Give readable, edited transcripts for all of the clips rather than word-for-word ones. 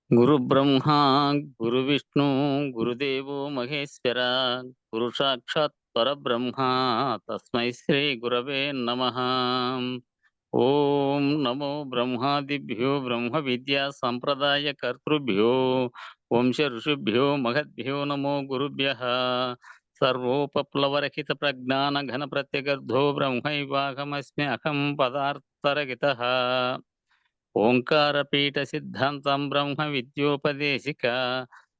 గురు బ్రహ్మ గురు విష్ణు గురుదేవో మహేశ్వర గురు సాక్షాత్ పరబ్రహ్మ తస్మై శ్రీ గురవే నమః. ఓం నమో బ్రహ్మాదిభ్యో బ్రహ్మ విద్యా సంప్రదాయ కర్తృభ్యో వంశ ఋషిభ్యో మహద్భ్యో నమో గురుభ్యః. సర్వోపప్లవరహిత ప్రజ్ఞాన ఘన ప్రత్యగర్ధో బ్రహ్మైవాహమస్మి అహం పదార్థరహితః. ఓంకారపీఠ సిద్ధాంతం బ్రహ్మ విద్యోపదేశిక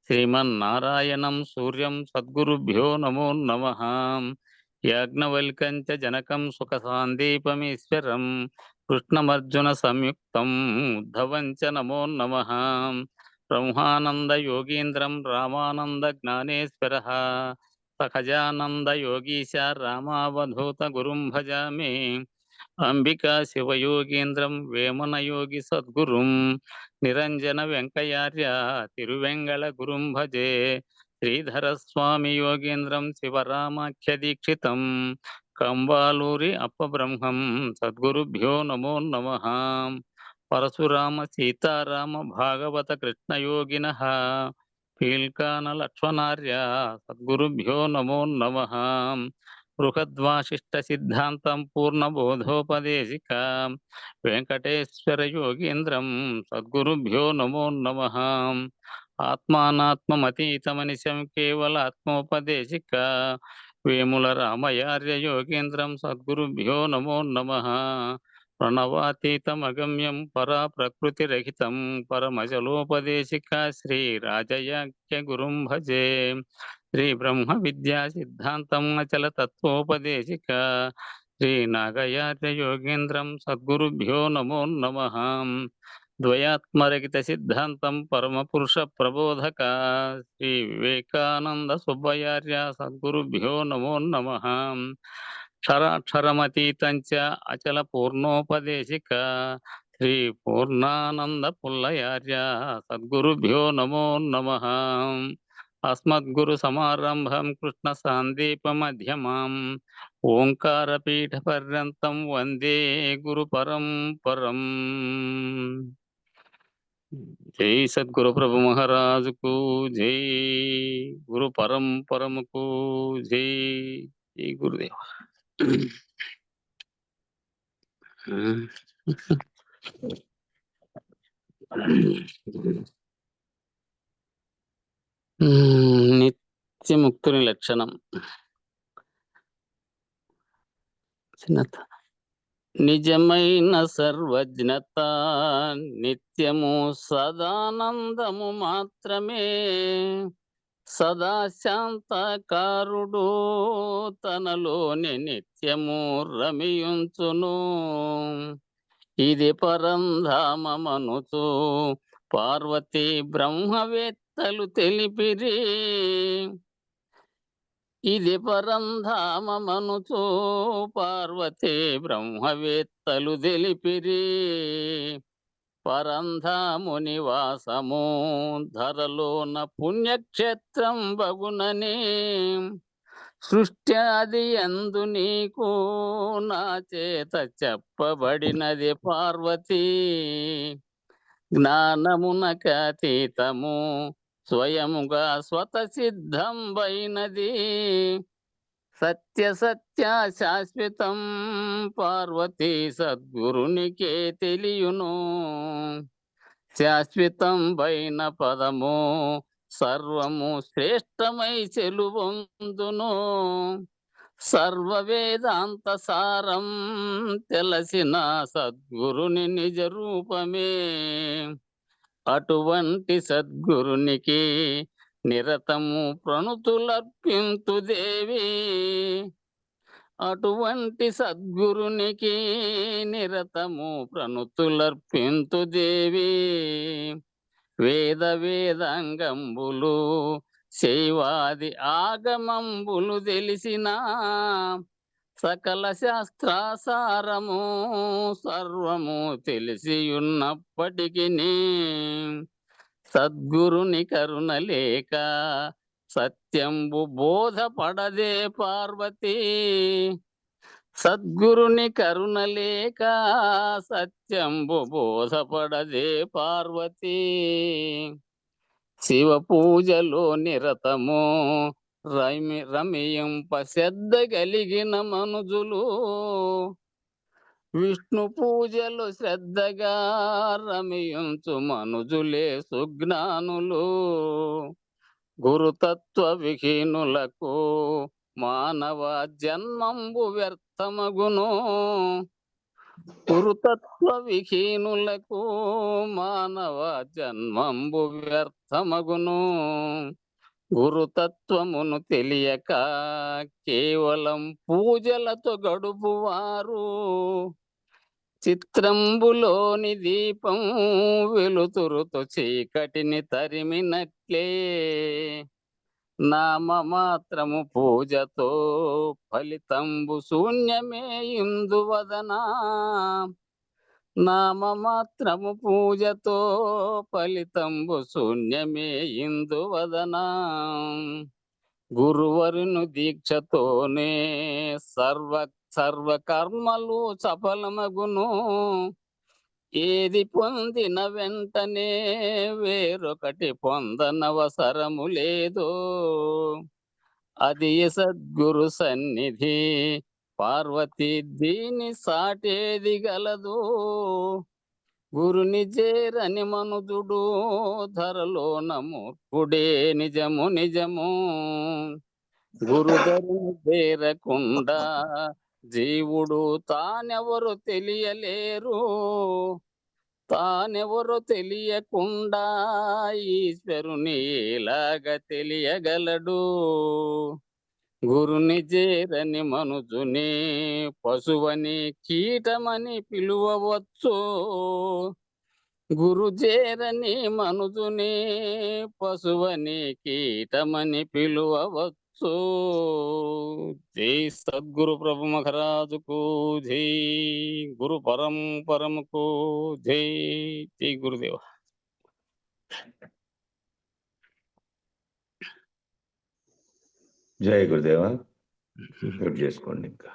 శ్రీమన్నారాయణం సూర్యం సద్గురుభ్యో నమో నమః. యాజ్ఞవల్కం చ జనకం సుఖ సాందీపమీశ్వరం కృష్ణమర్జున సంయుక్తం ఉద్ధవం చ నమో నమః. బ్రహ్మానంద యోగీంద్రం రామానంద జ్ఞానేశ్వర సహజానంద యోగీశ రామావధూత గురుం భజామి. అంబికా శివయోగీంద్రం వేమన యోగి సద్గురుం నిరంజన వెంకయార్య తిరువెంగళ గురుం భజే. శ్రీధర స్వామి యోగీంద్రం శివరామాఖ్య దీక్షితం కంబాలూరి అప్పబ్రహ్మం సద్గురుభ్యో నమో నమః. పరశురామ సీతారామ భాగవత కృష్ణయోగిన పీల్కాన లక్ష్మణార్య సద్గురుభ్యో నమో నమః. బృహద్వాసిష్ట సిద్ధాంతం పూర్ణబోధోపదేశిక వెంకటేశ్వర యోగీంద్రం సద్గురుభ్యో నమో నమః. ఆత్మానాత్మమతీతమనిశం కేవలాత్మోపదేశిక వేముల రామయార్య యోగీంద్రం సద్గురుభ్యో నమో నమః. ప్రణవాతీతమగమ్యం పరా ప్రకృతిరహితం పరమజలోపదేశిక శ్రీ రాజయాఖ్య గురుం భజే. శ్రీ బ్రహ్మ విద్యా సిద్ధాంతం అచల తత్వోపదేశిక శ్రీ నాగయార్య యోగేంద్రం సద్గురుభ్యో నమో నమః. ద్వయాత్మరహిత సిద్ధాంతం పరమపురుష ప్రబోధక శ్రీ వివేకానంద సుబ్బయార్య సద్గురుభ్యో నమో నమః. క్షరాక్షరమతీతం చ అచల పూర్ణోపదేశిక శ్రీ పూర్ణానంద పుల్లయార్య సద్గురుభ్యో నమో నమః. అస్మద్గురు సమారంభం కృష్ణ సాందీప మధ్యమాం ఓంకారపీఠ పర్యంతం వందే గురు పరంపరం. జై సద్గురు ప్రభు మహారాజుకు జై. గురు పరంపరముకు జై. జై గురుదేవ. నిత్యముక్తుని లక్షణం. చిన్నత నిజమైన సర్వజ్ఞత నిత్యము సదానందము మాత్రమే. సదా శాంతకారుడు తనలోని నిత్యము రమియుంచును. ఇది పరంధామమనుచు పార్వతీ బ్రహ్మవేత్తలు తెలిపిరి. ఇది పరంధామమనుచు పార్వతీ బ్రహ్మవేత్తలు తెలిపిరి. పరంధాము నివాసము ధరలోన పుణ్యక్షేత్రం బగునని సృష్ట్యాది యందు నీకు నా చేత చెప్పబడినది పార్వతీ. జ్ఞానమునకతీతము స్వయముగా స్వత సిద్ధంబైనది. సత్య సత్య శాశ్వతం పార్వతీ సద్గురునికే తెలియును. శాశ్వతం బైన పదము సర్వము శ్రేష్టమై చెలువొందును. సర్వ వేదాంత సారం తెలసిన సద్గురుని నిజ రూపమే. అటువంటి సద్గురునికి నిరతము ప్రణుతులర్పింతు దేవి. అటువంటి సద్గురునికి నిరతము ప్రణుతులర్పింతు దేవి. వేద వేదాంగంబులు శైవాది ఆగమంబులు తెలిసిన సకల శాస్త్రాసారము సర్వము తెలిసియున్నప్పటికీ సద్గురుని కరుణ లేక సత్యంబు బోధపడదే పార్వతీ. సద్గురుని కరుణలేక సత్యంబు బోధపడదే పార్వతీ. శివ పూజలో నిరతము రమియింప శ్రద్ధ కలిగిన మనుజులు, విష్ణు పూజలు శ్రద్ధగా రమియించు మనుజులే సుజ్ఞానులు. గురుతత్వ విహీనులకు మానవ జన్మంబు వ్యర్థమగును. గురుతత్వ విహీనులకు మానవ జన్మంబు వ్యర్థమగును. గురుతత్వమును తెలియక కేవలం పూజలతో గడుపువారు, చిత్రంబులోని దీపం వెలుతురుతో చీకటిని తరిమినట్లే. నామమాత్రము పూజతో ఫలితంబు శూన్యమే ఇందువదనా. నామమాత్రము పూజతో ఫలితంబు శూన్యమే ఇందువదనా. గురువరుని దీక్షతోనే సర్వకర్మలు సఫలమగును. ఏది పొందిన వెంటనే వేరొకటి పొందనవసరము లేదు. అది సద్గురు సన్నిధి పార్వతి, దీని సాటేది గలదు. గురుని చేరని మనుజుడు ధరలోన మూర్ఖుడే నిజము నిజము. గురుధరుని చేరకుండా జీవుడు తానెవరు తెలియలేరు. తానెవరు తెలియకుండా ఈశ్వరుని ఎలాగ తెలియగలడు. గురుని చేరని మనుజుని పశువని కీటమని పిలువవచ్చు. గురు చేరని మనుజుని పశువని కీటమని పిలువవచ్చు. జై సద్గురు ప్రభు మహారాజుకు జై. గురు పరంపరముకు జై. జై గురుదేవ. జై గురుదేవ. చేసుకోండి ఇంకా.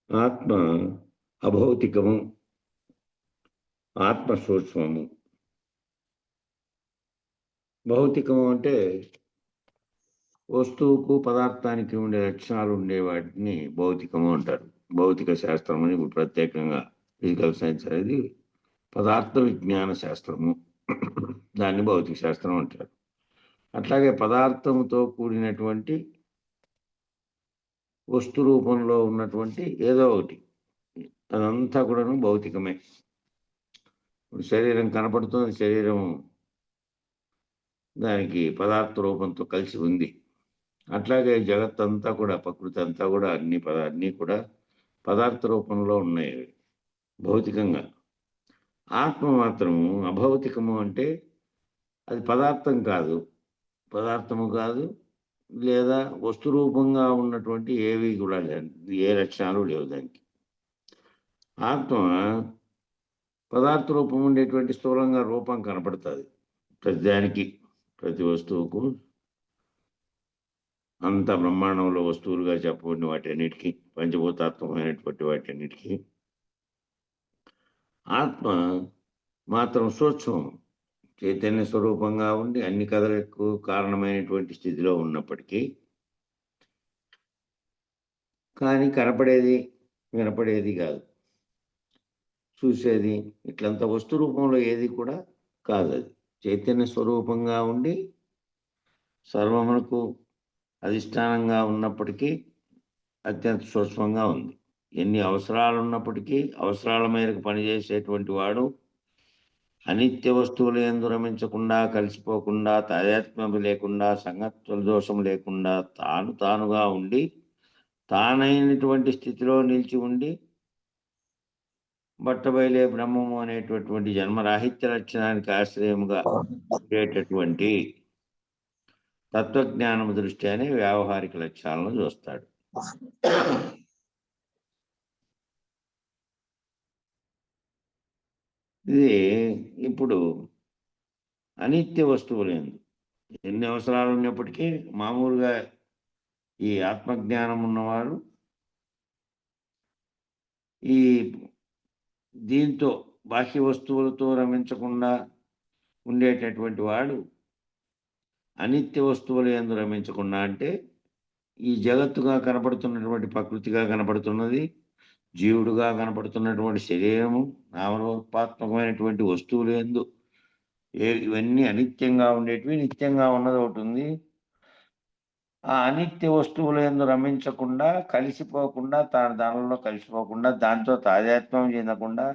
ఆత్మ అభౌతికము, ఆత్మ సూక్ష్మము. భౌతికము అంటే వస్తువుకు పదార్థానికి ఉండే లక్షణాలు ఉండే వాటిని భౌతికము అంటారు. భౌతిక శాస్త్రం అని ప్రత్యేకంగా ఫిజికల్ సైన్స్ అనేది పదార్థ విజ్ఞాన శాస్త్రము, దాన్ని భౌతిక శాస్త్రం అంటారు. అట్లాగే పదార్థముతో కూడినటువంటి వస్తు రూపంలో ఉన్నటువంటి ఏదో ఒకటి, అదంతా కూడాను భౌతికమే. శరీరం కనపడుతుంది, శరీరం దానికి పదార్థ రూపంతో కలిసి ఉంది. అట్లాగే జగత్తంతా కూడా, ప్రకృతి అంతా కూడా అన్నీ కూడా పదార్థ రూపంలో ఉన్నాయి భౌతికంగా. ఆత్మ మాత్రము అభౌతికము అంటే అది పదార్థం కాదు, పదార్థము కాదు, లేదా వస్తు రూపంగా ఉన్నటువంటి ఏవి కూడా లేదు, ఏ లక్షణాలు లేవు దానికి. ఆత్మ పదార్థ రూపం ఉండేటువంటి స్థూలంగా రూపం కనపడుతుంది ప్రతిదానికి, ప్రతి వస్తువుకు. అంత బ్రహ్మాండంలో వస్తువులుగా చెప్పబడిన వాటన్నిటికీ, పంచభూతాత్మకమైనటువంటి వాటన్నిటికీ ఆత్మ మాత్రం సూక్ష్మం, చైతన్య స్వరూపంగా ఉండి అన్ని కథలకు కారణమైనటువంటి స్థితిలో ఉన్నప్పటికీ, కానీ కనపడేది వినపడేది కాదు, చూసేది ఇట్లంత వస్తు రూపంలో ఏది కూడా కాదు. అది చైతన్య స్వరూపంగా ఉండి సర్వమునకు అధిష్టానంగా ఉన్నప్పటికీ అత్యంత సూక్ష్మంగా ఉంది. ఎన్ని అవసరాలు ఉన్నప్పటికీ అవసరాల మేరకు పనిచేసేటువంటి వాడు, అనిత్య వస్తువులు యందు రమించకుండా, కలిసిపోకుండా, తాదాత్మ్యం లేకుండా, సంగత్వ దోషం లేకుండా తానుగా ఉండి తానైనటువంటి స్థితిలో నిలిచి ఉండి బట్టబయలే బ్రహ్మము అనేటటువంటి జన్మరాహిత్య లక్షణానికి ఆశ్రయముగా ఉండేటటువంటి తత్వజ్ఞానము దృష్ట్యానే వ్యావహారిక లక్ష్యాలను చూస్తాడు. ఇది ఇప్పుడు అనిత్య వస్తువులందు ఎన్ని అవసరాలు ఉన్నప్పటికీ మామూలుగా ఈ ఆత్మజ్ఞానం ఉన్నవారు ఈ దీంతో బాహ్య వస్తువులతో రమించకుండా ఉండేటటువంటి వాడు అనిత్య వస్తువుల యందు రమించకుండా అంటే ఈ జగత్తుగా కనపడుతున్నటువంటి ప్రకృతిగా కనపడుతున్నది, జీవుడుగా కనపడుతున్నటువంటి శరీరము, నామరూపాత్మకమైనటువంటి వస్తువులు యందు ఇవన్నీ అనిత్యంగా ఉండేటివి, నిత్యంగా ఉన్నది ఒకటి ఉంది. ఆ అనిత్య వస్తువుల యందు రమించకుండా, కలిసిపోకుండా, దానిలో కలిసిపోకుండా, దాంతో తాదాత్మ్యం చెందకుండా,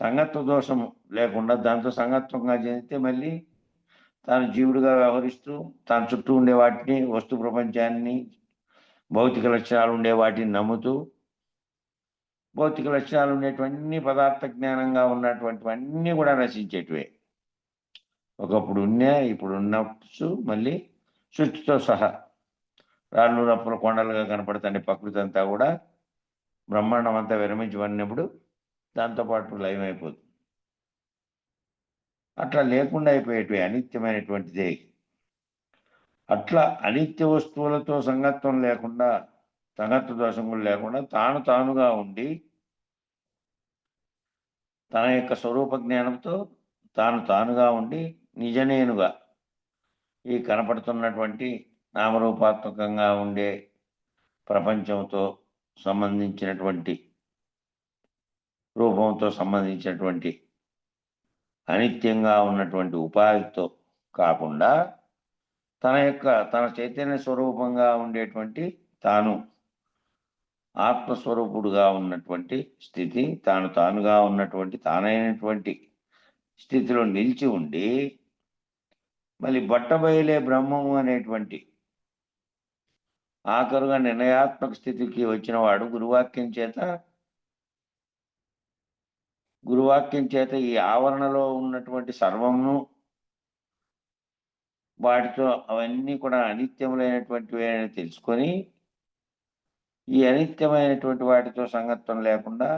సంగత్వ దోషం లేకుండా దాంతో సంగత్వంగా చెందితే మళ్ళీ తాను జీవుడిగా వ్యవహరిస్తూ తన చుట్టూ ఉండే వాటిని, వస్తు ప్రపంచాన్ని, భౌతిక లక్షణాలు ఉండే వాటిని నమ్ముతూ, భౌతిక లక్షణాలు ఉండేటువంటి పదార్థ జ్ఞానంగా ఉన్నటువంటివన్నీ కూడా నశించేటివే. ఒకప్పుడు ఇప్పుడు ఉన్నప్పుడు మళ్ళీ సృష్టితో సహా రాళ్ళు రప్పుల కొండలుగా కనపడుతున్న ప్రకృతి అంతా కూడా బ్రహ్మాండం అంతా విరమించి పడినప్పుడు దాంతోపాటు లయమైపోతుంది. అట్లా లేకుండా అయిపోయేటివి అనిత్యమైనటువంటిదే. అట్లా అనిత్య వస్తువులతో సంగత్వం లేకుండా, సంగత్వ దోషం కూడా లేకుండా తానుగా ఉండి తన యొక్క స్వరూప జ్ఞానంతో తానుగా ఉండి నిజనేనుగా ఈ కనపడుతున్నటువంటి నామరూపాత్మకంగా ఉండే ప్రపంచంతో సంబంధించినటువంటి రూపంతో సంబంధించినటువంటి అనిత్యంగా ఉన్నటువంటి ఉపాధితో కాకుండా తన చైతన్య స్వరూపంగా ఉండేటువంటి తాను ఆత్మస్వరూపుడుగా ఉన్నటువంటి స్థితి, తానుగా ఉన్నటువంటి తానైనటువంటి స్థితిలో నిలిచి ఉండి మళ్ళీ బట్టబయలే బ్రహ్మము అనేటువంటి ఆఖరుగా నిర్ణయాత్మక స్థితికి వచ్చిన వాడు గురువాక్యం చేత ఈ ఆవరణలో ఉన్నటువంటి సర్వమును, వాటితో అవన్నీ కూడా అనిత్యములైనటువంటివి అని తెలుసుకొని ఈ అనిత్యమైనటువంటి వాటితో సంగత్వం లేకుండా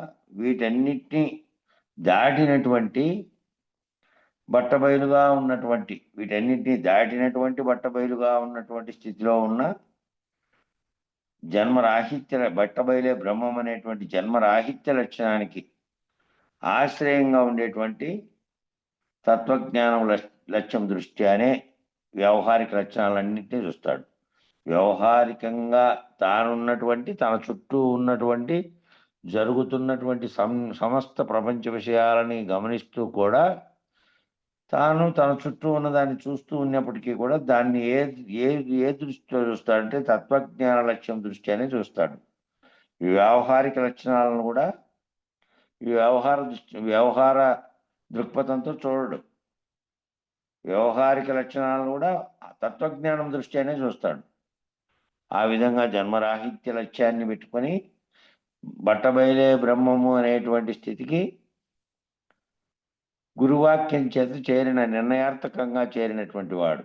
వీటన్నిటినీ దాటినటువంటి బట్టబయలుగా ఉన్నటువంటి బట్టబయలుగా ఉన్నటువంటి స్థితిలో ఉన్న బట్టబయలే బ్రహ్మం అనేటువంటి జన్మరాహిత్య లక్షణానికి ఆశ్రయంగా ఉండేటువంటి తత్వజ్ఞానం లక్ష్యం దృష్ట్యానే వ్యవహారిక లక్షణాలన్నింటినీ చూస్తాడు. వ్యవహారికంగా తానున్నటువంటి తన చుట్టూ ఉన్నటువంటి జరుగుతున్నటువంటి సమస్త ప్రపంచ విషయాలని గమనిస్తూ కూడా తన చుట్టూ ఉన్నదాన్ని చూస్తూ ఉన్నప్పటికీ కూడా దాన్ని ఏ దృష్టితో చూస్తాడంటే తత్వజ్ఞాన లక్ష్యం దృష్ట్యానే చూస్తాడు. ఈ వ్యవహారిక లక్షణాలను కూడా ఈ వ్యవహార దృక్పథంతో చూడడు. వ్యవహారిక లక్షణాలను కూడా తత్వజ్ఞానం దృష్ట్యానే చూస్తాడు. ఆ విధంగా జన్మరాహిత్య లక్ష్యాన్ని పెట్టుకొని బట్టబయలే బ్రహ్మము అనేటువంటి స్థితికి గురువాక్యం చేత నిర్ణయార్థకంగా చేరినటువంటి వాడు.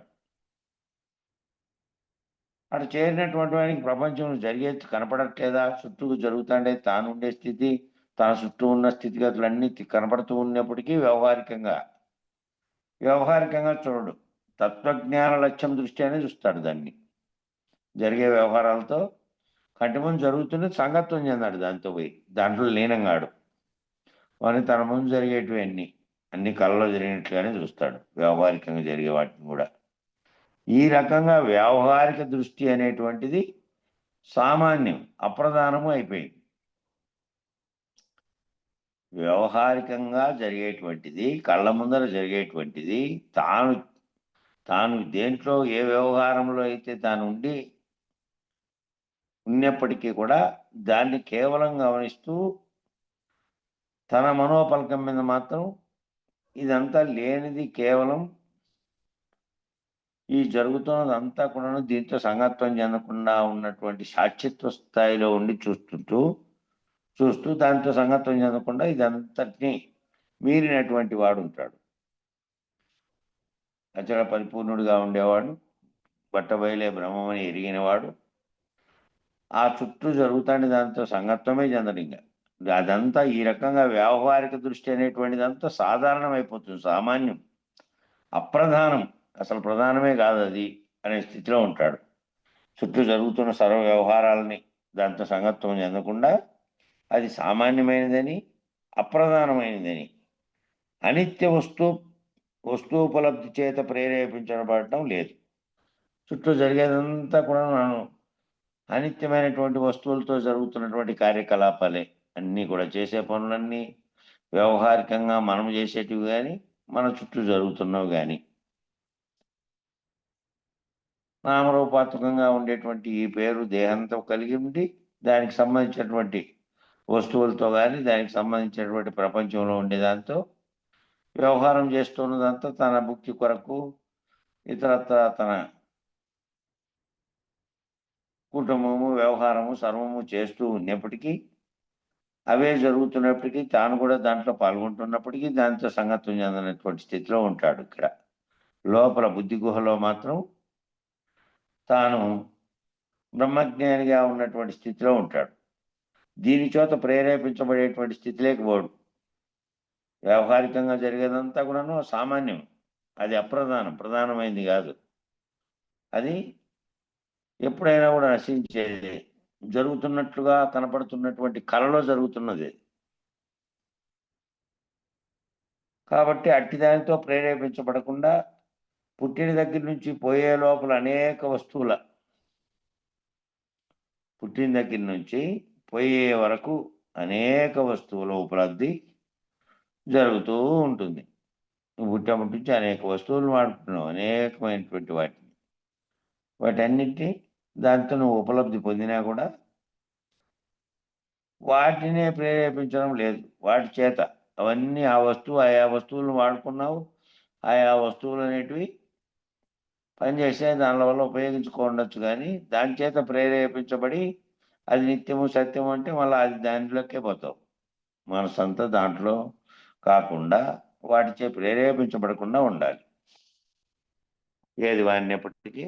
అటు చేరినటువంటి వాడికి ప్రపంచంలో జరిగేది కనపడట్లేదా? చుట్టూ జరుగుతుండే తానుండే స్థితి, తన చుట్టూ ఉన్న స్థితిగతులన్నీ కనపడుతూ ఉన్నప్పటికీ వ్యవహారికంగా చూడడు. తత్వజ్ఞాన లక్ష్యం దృష్ట్యానే చూస్తాడు దాన్ని. జరిగే వ్యవహారాలతో కంటి ముందు జరుగుతున్న సంగత్వం చెందాడు, దాంతో పోయి దాంట్లో లీనంగాడు. వాడిని తన ముందు జరిగేటివి అన్ని కళ్ళలో జరిగినట్లుగానే చూస్తాడు, వ్యవహారికంగా జరిగే వాటిని కూడా. ఈ రకంగా వ్యవహారిక దృష్టి అనేటువంటిది సామాన్యం, అప్రధానము అయిపోయింది. వ్యవహారికంగా జరిగేటువంటిది, కళ్ళ ముందర జరిగేటువంటిది, తాను దేంట్లో ఏ వ్యవహారంలో అయితే తాను ఉండి ఉన్నప్పటికీ కూడా దాన్ని కేవలం గమనిస్తూ తన మనోపలకం మీద మాత్రం ఇదంతా లేనిది, కేవలం ఈ జరుగుతున్నదంతా కూడా దీంతో సంగత్వం చెందకుండా ఉన్నటువంటి సాక్షిత్వ స్థాయిలో ఉండి చూస్తూ దాంతో సంగత్వం చెందకుండా ఇదంతటినీ మీరినటువంటి వాడు ఉంటాడు. అచల పరిపూర్ణుడిగా ఉండేవాడు, బట్టబయలే బ్రహ్మమని ఎరిగినవాడు. ఆ చుట్టూ జరుగుతాండి దాంతో సంగత్వమే చెందడు. ఇంకా అదంతా ఈ రకంగా వ్యావహారిక దృష్టి అనేటువంటిదంతా సాధారణం అయిపోతుంది, సామాన్యం, అప్రధానం, అసలు ప్రధానమే కాదు అది అనే స్థితిలో ఉంటాడు. చుట్టూ జరుగుతున్న సర్వ వ్యవహారాలని దాంతో సంగత్వం చెందకుండా అది సామాన్యమైనదని, అప్రధానమైనదని, అనిత్య వస్తువుపలబ్ధి చేత ప్రేరేపించబడటం లేదు. చుట్టూ జరిగేదంతా కూడా అనిత్యమైనటువంటి వస్తువులతో జరుగుతున్నటువంటి కార్యకలాపాలే. అన్నీ కూడా చేసే పనులన్నీ వ్యవహారికంగా మనం చేసేటివి కానీ, మన చుట్టూ జరుగుతున్నవి కానీ, నామరూపాత్మకంగా ఉండేటువంటి ఈ పేరు దేహంతో కలిగి ఉండి దానికి సంబంధించినటువంటి వస్తువులతో కానీ, దానికి సంబంధించినటువంటి ప్రపంచంలో ఉండేదాంతో వ్యవహారం చేస్తున్నదంతా తన భుక్తి కొరకు, ఇతరత్ర తన కుటుంబము, వ్యవహారము సర్వము చేస్తూ ఉన్నప్పటికీ, అవే జరుగుతున్నప్పటికీ, తాను కూడా దాంట్లో పాల్గొంటున్నప్పటికీ దాంతో సంగత్వం చెందినటువంటి స్థితిలో ఉంటాడు. ఇక్కడ లోపల బుద్ధి గుహలో మాత్రం తాను బ్రహ్మజ్ఞానిగా ఉన్నటువంటి స్థితిలో ఉంటాడు. దీని చేత ప్రేరేపించబడేటువంటి స్థితిలోకి పోడు. వ్యవహారికంగా జరిగేదంతా కూడాను సామాన్యం, అది అప్రధానం, ప్రధానమైంది కాదు. అది ఎప్పుడైనా కూడా నశించేది, జరుగుతున్నట్లుగా కనపడుతున్నటువంటి కళలో జరుగుతున్నది. కాబట్టి అట్టి దానితో ప్రేరేపించబడకుండా పుట్టిన దగ్గర నుంచి పోయే లోపల అనేక వస్తువుల, పుట్టిన దగ్గర నుంచి పోయే వరకు అనేక వస్తువుల ఉపలబ్ధి జరుగుతూ ఉంటుంది. నువ్వు పుట్టినప్పటి నుంచి అనేక వస్తువులను వాడుతున్నావు, అనేకమైనటువంటి వాటిని. వాటన్నిటినీ దాంతో నువ్వు ఉపలబ్ధి పొందినా కూడా వాటినే ప్రేరేపించడం లేదు. వాటి చేత అవన్నీ ఆయా వస్తువులను వాడుకున్నావు, ఆయా వస్తువులు అనేటివి పనిచేసే దానిల వల్ల ఉపయోగించుకోండొచ్చు కానీ దాని చేత ప్రేరేపించబడి అది నిత్యము సత్యము అంటే మళ్ళీ అది దాంట్లోకే పోతావు. మనసంతా దాంట్లో కాకుండా వాటిచే ప్రేరేపించబడకుండా ఉండాలి. ఏది వాడినప్పటికీ,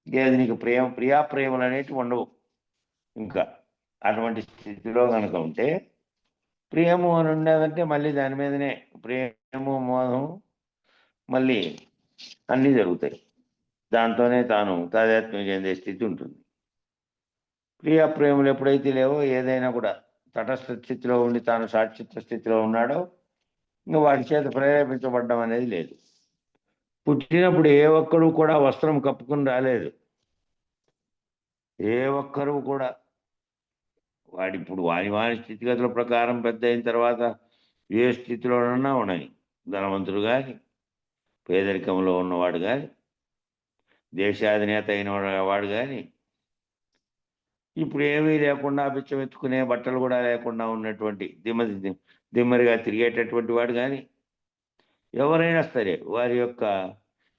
ఏది నీకు ప్రియాప్రేమలు అనేటివి ఉండవు. ఇంకా అటువంటి స్థితిలో కనుక ఉంటే ప్రియము అని ఉండేదంటే మళ్ళీ దాని మీదనే ప్రేమము, మోహం, మళ్ళీ అన్నీ జరుగుతాయి. దాంతోనే తాను తాదాత్మ్యం చెందే స్థితి ఉంటుంది. ప్రియాప్రేమలు ఎప్పుడైతే లేవో ఏదైనా కూడా తటస్థ స్థితిలో ఉండి తాను సాక్షిత్వ స్థితిలో ఉన్నాడో ఇంకా వాటి చేత ప్రేరేపించబడడం అనేది లేదు. పుట్టినప్పుడు ఏ ఒక్కరు కూడా వస్త్రం కప్పుకుని రాలేదు. ఏ ఒక్కరు కూడా వాడిప్పుడు వాని స్థితిగతుల ప్రకారం పెద్ద అయిన తర్వాత ఏ స్థితిలోనన్నా ఉన్నాయి. ధనవంతుడు కానీ, పేదరికంలో ఉన్నవాడు కానీ, దేశాధినేత అయిన వాడు కానీ, ఇప్పుడు ఏమీ లేకుండా బిచ్చమెత్తుకునే బట్టలు కూడా లేకుండా ఉన్నటువంటి దిమ్మరిగా తిరిగేటటువంటి వాడు కానీ, ఎవరైనా సరే వారి యొక్క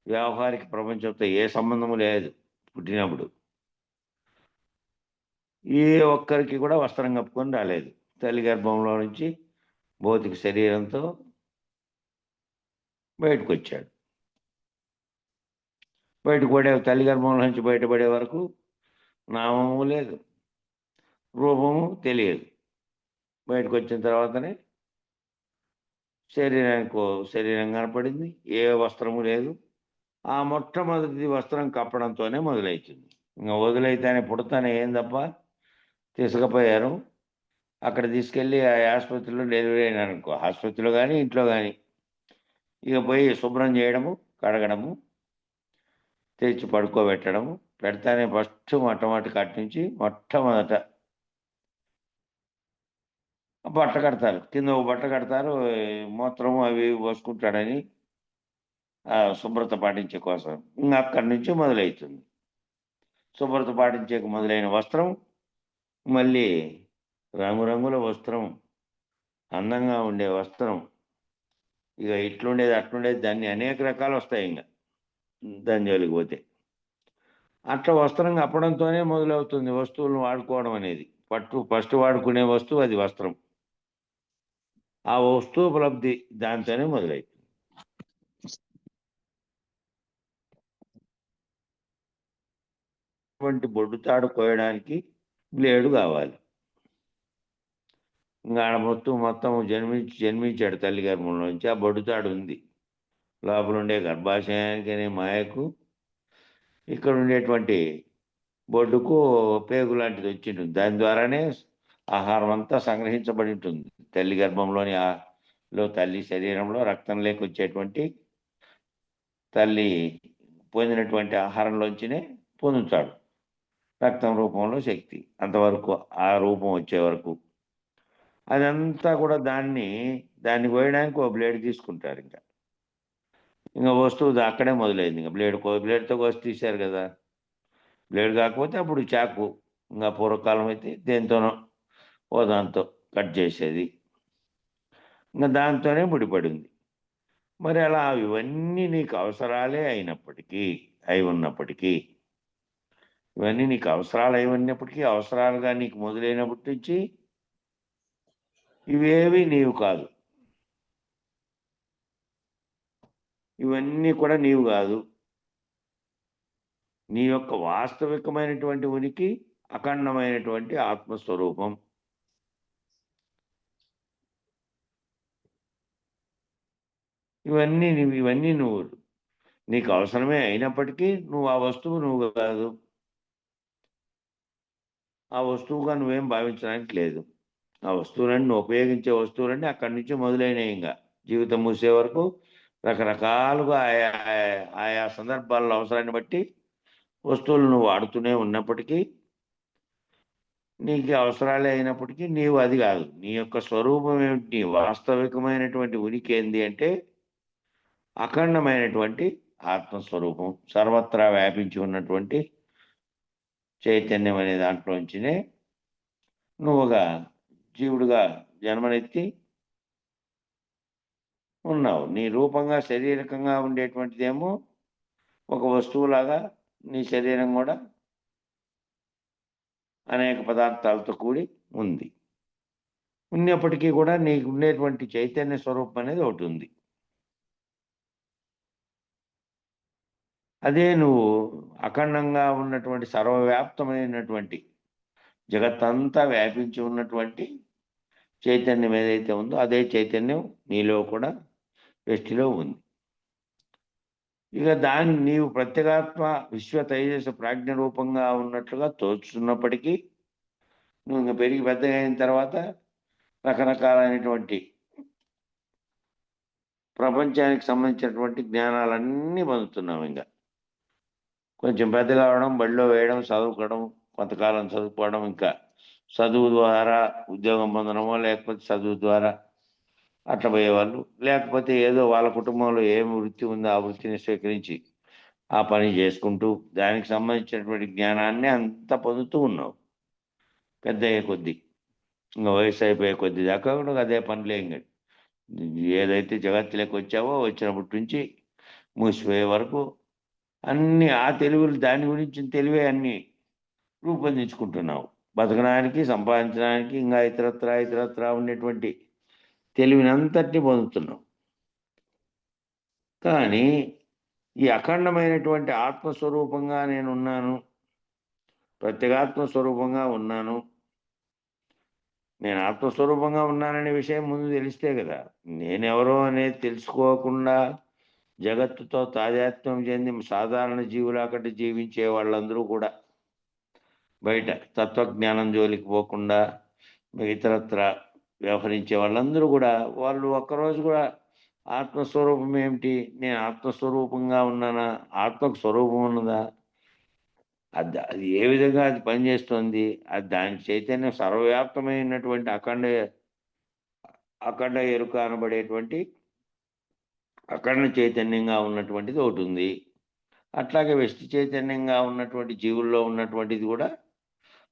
వ్యావహారిక ప్రపంచంతో ఏ సంబంధము లేదు. పుట్టినప్పుడు ఏ ఒక్కరికి కూడా వస్త్రం కప్పుకొని రాలేదు. తల్లి గర్భంలో నుంచి భౌతిక శరీరంతో బయటకు వచ్చాడు. తల్లి గర్భంలో నుంచి బయటపడే వరకు నామము లేదు, రూపము తెలియదు. బయటకు వచ్చిన తర్వాతనే శరీరం కనపడింది, ఏ వస్త్రము లేదు. ఆ మొట్టమొదటి వస్త్రం కప్పడంతోనే మొదలవుతుంది. ఇంకా వదిలైతేనే పుడతానే ఏం తప్ప తీసుకుపోయారు. అక్కడ తీసుకెళ్ళి ఆ ఆసుపత్రిలో డెలివరీ అయినారనుకో, ఆసుపత్రిలో కానీ ఇంట్లో కానీ ఇక పోయి శుభ్రం చేయడము, కడగడము, తెచ్చి పడుకోబెట్టడము. పెడతానే ఫస్ట్ మొట్టమొదటి కట్ నుంచి మొట్టమొదట బట్ట కడతారు, కింద ఒక బట్ట కడతారు. మూత్రము అవి పోసుకుంటాడని శుభ్రత పాటించే కోసం. ఇంకా అక్కడి నుంచి మొదలవుతుంది శుభ్రత పాటించేకి మొదలైన వస్త్రం, మళ్ళీ రంగురంగుల వస్త్రం, అందంగా ఉండే వస్త్రం, ఇక ఇట్లుండేది అట్లుండేది, దాన్ని అనేక రకాలు వస్తాయి. ఇంకా దాని జోలికి పోతే అట్లా వస్త్రం కప్పడంతోనే మొదలవుతుంది వస్తువులను వాడుకోవడం అనేది. ఫస్ట్ వాడుకునే వస్తువు అది వస్త్రం. ఆ వస్తువు ఉపలబ్ధి దాంతోనే మొదలవుతుంది. బొడ్డు తాడు కోయడానికి బ్లేడు కావాలి. ఇంకా ఆడ మొత్తం జన్మించాడు తల్లి గర్భంలోంచి. ఆ బొడ్డుతాడు ఉంది. లోపల ఉండే గర్భాశయానికి అనే మాయకు ఇక్కడ ఉండేటువంటి బొడ్డుకు పేగు లాంటిది వచ్చింటుంది. దాని ద్వారానే ఆహారం అంతా సంగ్రహించబడి ఉంటుంది. తల్లి గర్భంలోని తల్లి శరీరంలో రక్తం లేకొచ్చేటువంటి తల్లి పొందినటువంటి ఆహారంలోంచినే పొందుతాడు రక్తం రూపంలో శక్తి. అంతవరకు ఆ రూపం వచ్చే వరకు అదంతా కూడా దాన్ని కోయడానికి ఒక బ్లేడ్ తీసుకుంటారు. ఇంకా వస్తువు అక్కడే మొదలైంది. ఇంకా బ్లేడ్తో కోసి తీశారు కదా. బ్లేడ్ కాకపోతే అప్పుడు చాకు, ఇంకా పూర్వకాలం అయితే దేంతోనో దాంతో కట్ చేసేది. ఇంకా దాంతోనే ముడిపడింది. మరి అలా ఇవన్నీ నీకు అవసరాలే అయి ఉన్నప్పటికీ ఇవన్నీ నీకు అవసరాలు అయి ఉన్నప్పటికీ అవసరాలుగా నీకు మొదలైనప్పటి నుంచి ఇవేవి నీవు కాదు. ఇవన్నీ కూడా నీవు కాదు. నీ యొక్క వాస్తవికమైనటువంటి ఉనికి అఖండమైనటువంటి ఆత్మస్వరూపం. ఇవన్నీ నువ్వు నీకు అవసరమే అయినప్పటికీ నువ్వు ఆ వస్తువు నువ్వు కాదు. ఆ వస్తువుగా నువ్వేం భావించడానికి లేదు. ఆ వస్తువులన్నీ నువ్వు ఉపయోగించే వస్తువులన్నీ అక్కడి నుంచి మొదలైనవి. ఇంకా జీవితం మూసే వరకు రకరకాలుగా ఆయా సందర్భాల్లో అవసరాన్ని బట్టి వస్తువులు నువ్వు వాడుతూనే ఉన్నప్పటికీ నీకు అవసరాలే అయినప్పటికీ నీవు అది కాదు. నీ యొక్క స్వరూపం ఏమిటి? నీ వాస్తవికమైనటువంటి ఉనికి ఏంది అంటే అఖండమైనటువంటి ఆత్మస్వరూపం, సర్వత్రా వ్యాపించి ఉన్నటువంటి చైతన్యం అనే దాంట్లోంచినే నువ్వుగా జీవుడుగా జన్మనెత్తి ఉన్నావు. నీ రూపంగా శారీరకంగా ఉండేటువంటిదేమో ఒక వస్తువులాగా నీ శరీరం కూడా అనేక పదార్థాలతో కూడి ఉంది. ఉన్నప్పటికీ కూడా నీకు ఉండేటువంటి చైతన్య స్వరూపం అనేది ఒకటి ఉంది. అదే నువ్వు అఖండంగా ఉన్నటువంటి సర్వవ్యాప్తమైనటువంటి జగత్తంతా వ్యాపించి ఉన్నటువంటి చైతన్యం ఏదైతే ఉందో అదే చైతన్యం నీలో కూడా వ్యష్టిలో ఉంది. ఇక దాన్ని నీవు ప్రత్యేగాత్మ విశ్వ తైజస ప్రాజ్ఞ రూపంగా ఉన్నట్లుగా తోచుతున్నప్పటికీ నువ్వు ఇంకా పెరిగి పెద్దగా అయిన తర్వాత రకరకాలైనటువంటి ప్రపంచానికి సంబంధించినటువంటి జ్ఞానాలన్నీ పొందుతున్నావు. ఇంకా కొంచెం పెద్దగా అవడం, బడిలో వేయడం, చదువుకోవడం, కొంతకాలం చదువుకోవడం, ఇంకా చదువు ద్వారా ఉద్యోగం పొందడమో లేకపోతే చదువు ద్వారా అట్లా పోయేవాళ్ళు, లేకపోతే ఏదో వాళ్ళ కుటుంబంలో ఏం వృత్తి ఉందో ఆ వృత్తిని స్వీకరించి ఆ పని చేసుకుంటూ దానికి సంబంధించినటువంటి జ్ఞానాన్ని అంతా పొందుతూ ఉన్నావు. పెద్ద అయ్యే కొద్దీ ఇంకా వయసు అయిపోయే కొద్దీ దాకా కూడా అదే పనిలే. ఇంకా ఏదైతే జగత్తులోకి వచ్చావో వచ్చినప్పటి నుంచి మూసిపోయే వరకు అన్ని ఆ తెలివులు దాని గురించి తెలివే అన్నీ రూపొందించుకుంటున్నావు. బతకడానికి, సంపాదించడానికి, ఇంకా ఇతరత్రా ఉండేటువంటి తెలివినంతటిని పొందుతున్నావు. కానీ ఈ అఖండమైనటువంటి ఆత్మస్వరూపంగా నేనున్నాను, ప్రత్యేగాత్మ స్వరూపంగా ఉన్నాను, నేను ఆత్మస్వరూపంగా ఉన్నాననే విషయం ముందు తెలిస్తే కదా. నేనెవరో అనేది తెలుసుకోకుండా జగత్తుతో తాదాత్మ్యం చెంది సాధారణ జీవులాకటి జీవించే వాళ్ళందరూ కూడా బయట తత్వజ్ఞానం జోలికి పోకుండా ఇతరత్ర వ్యవహరించే వాళ్ళందరూ కూడా వాళ్ళు ఒక్కరోజు కూడా ఆత్మస్వరూపం ఏమిటి, నేను ఆత్మస్వరూపంగా ఉన్నానా, ఆత్మకు స్వరూపం ఉన్నదా, అది ఏ విధంగా అది పనిచేస్తుంది, అది దాని చైతన్యం సర్వవ్యాప్తమైనటువంటి అఖండ ఎరుక అనబడేటువంటి అఖండ చైతన్యంగా ఉన్నటువంటిది ఒకటి ఉంది. అట్లాగే వ్యష్టి చైతన్యంగా ఉన్నటువంటి జీవుల్లో ఉన్నటువంటిది కూడా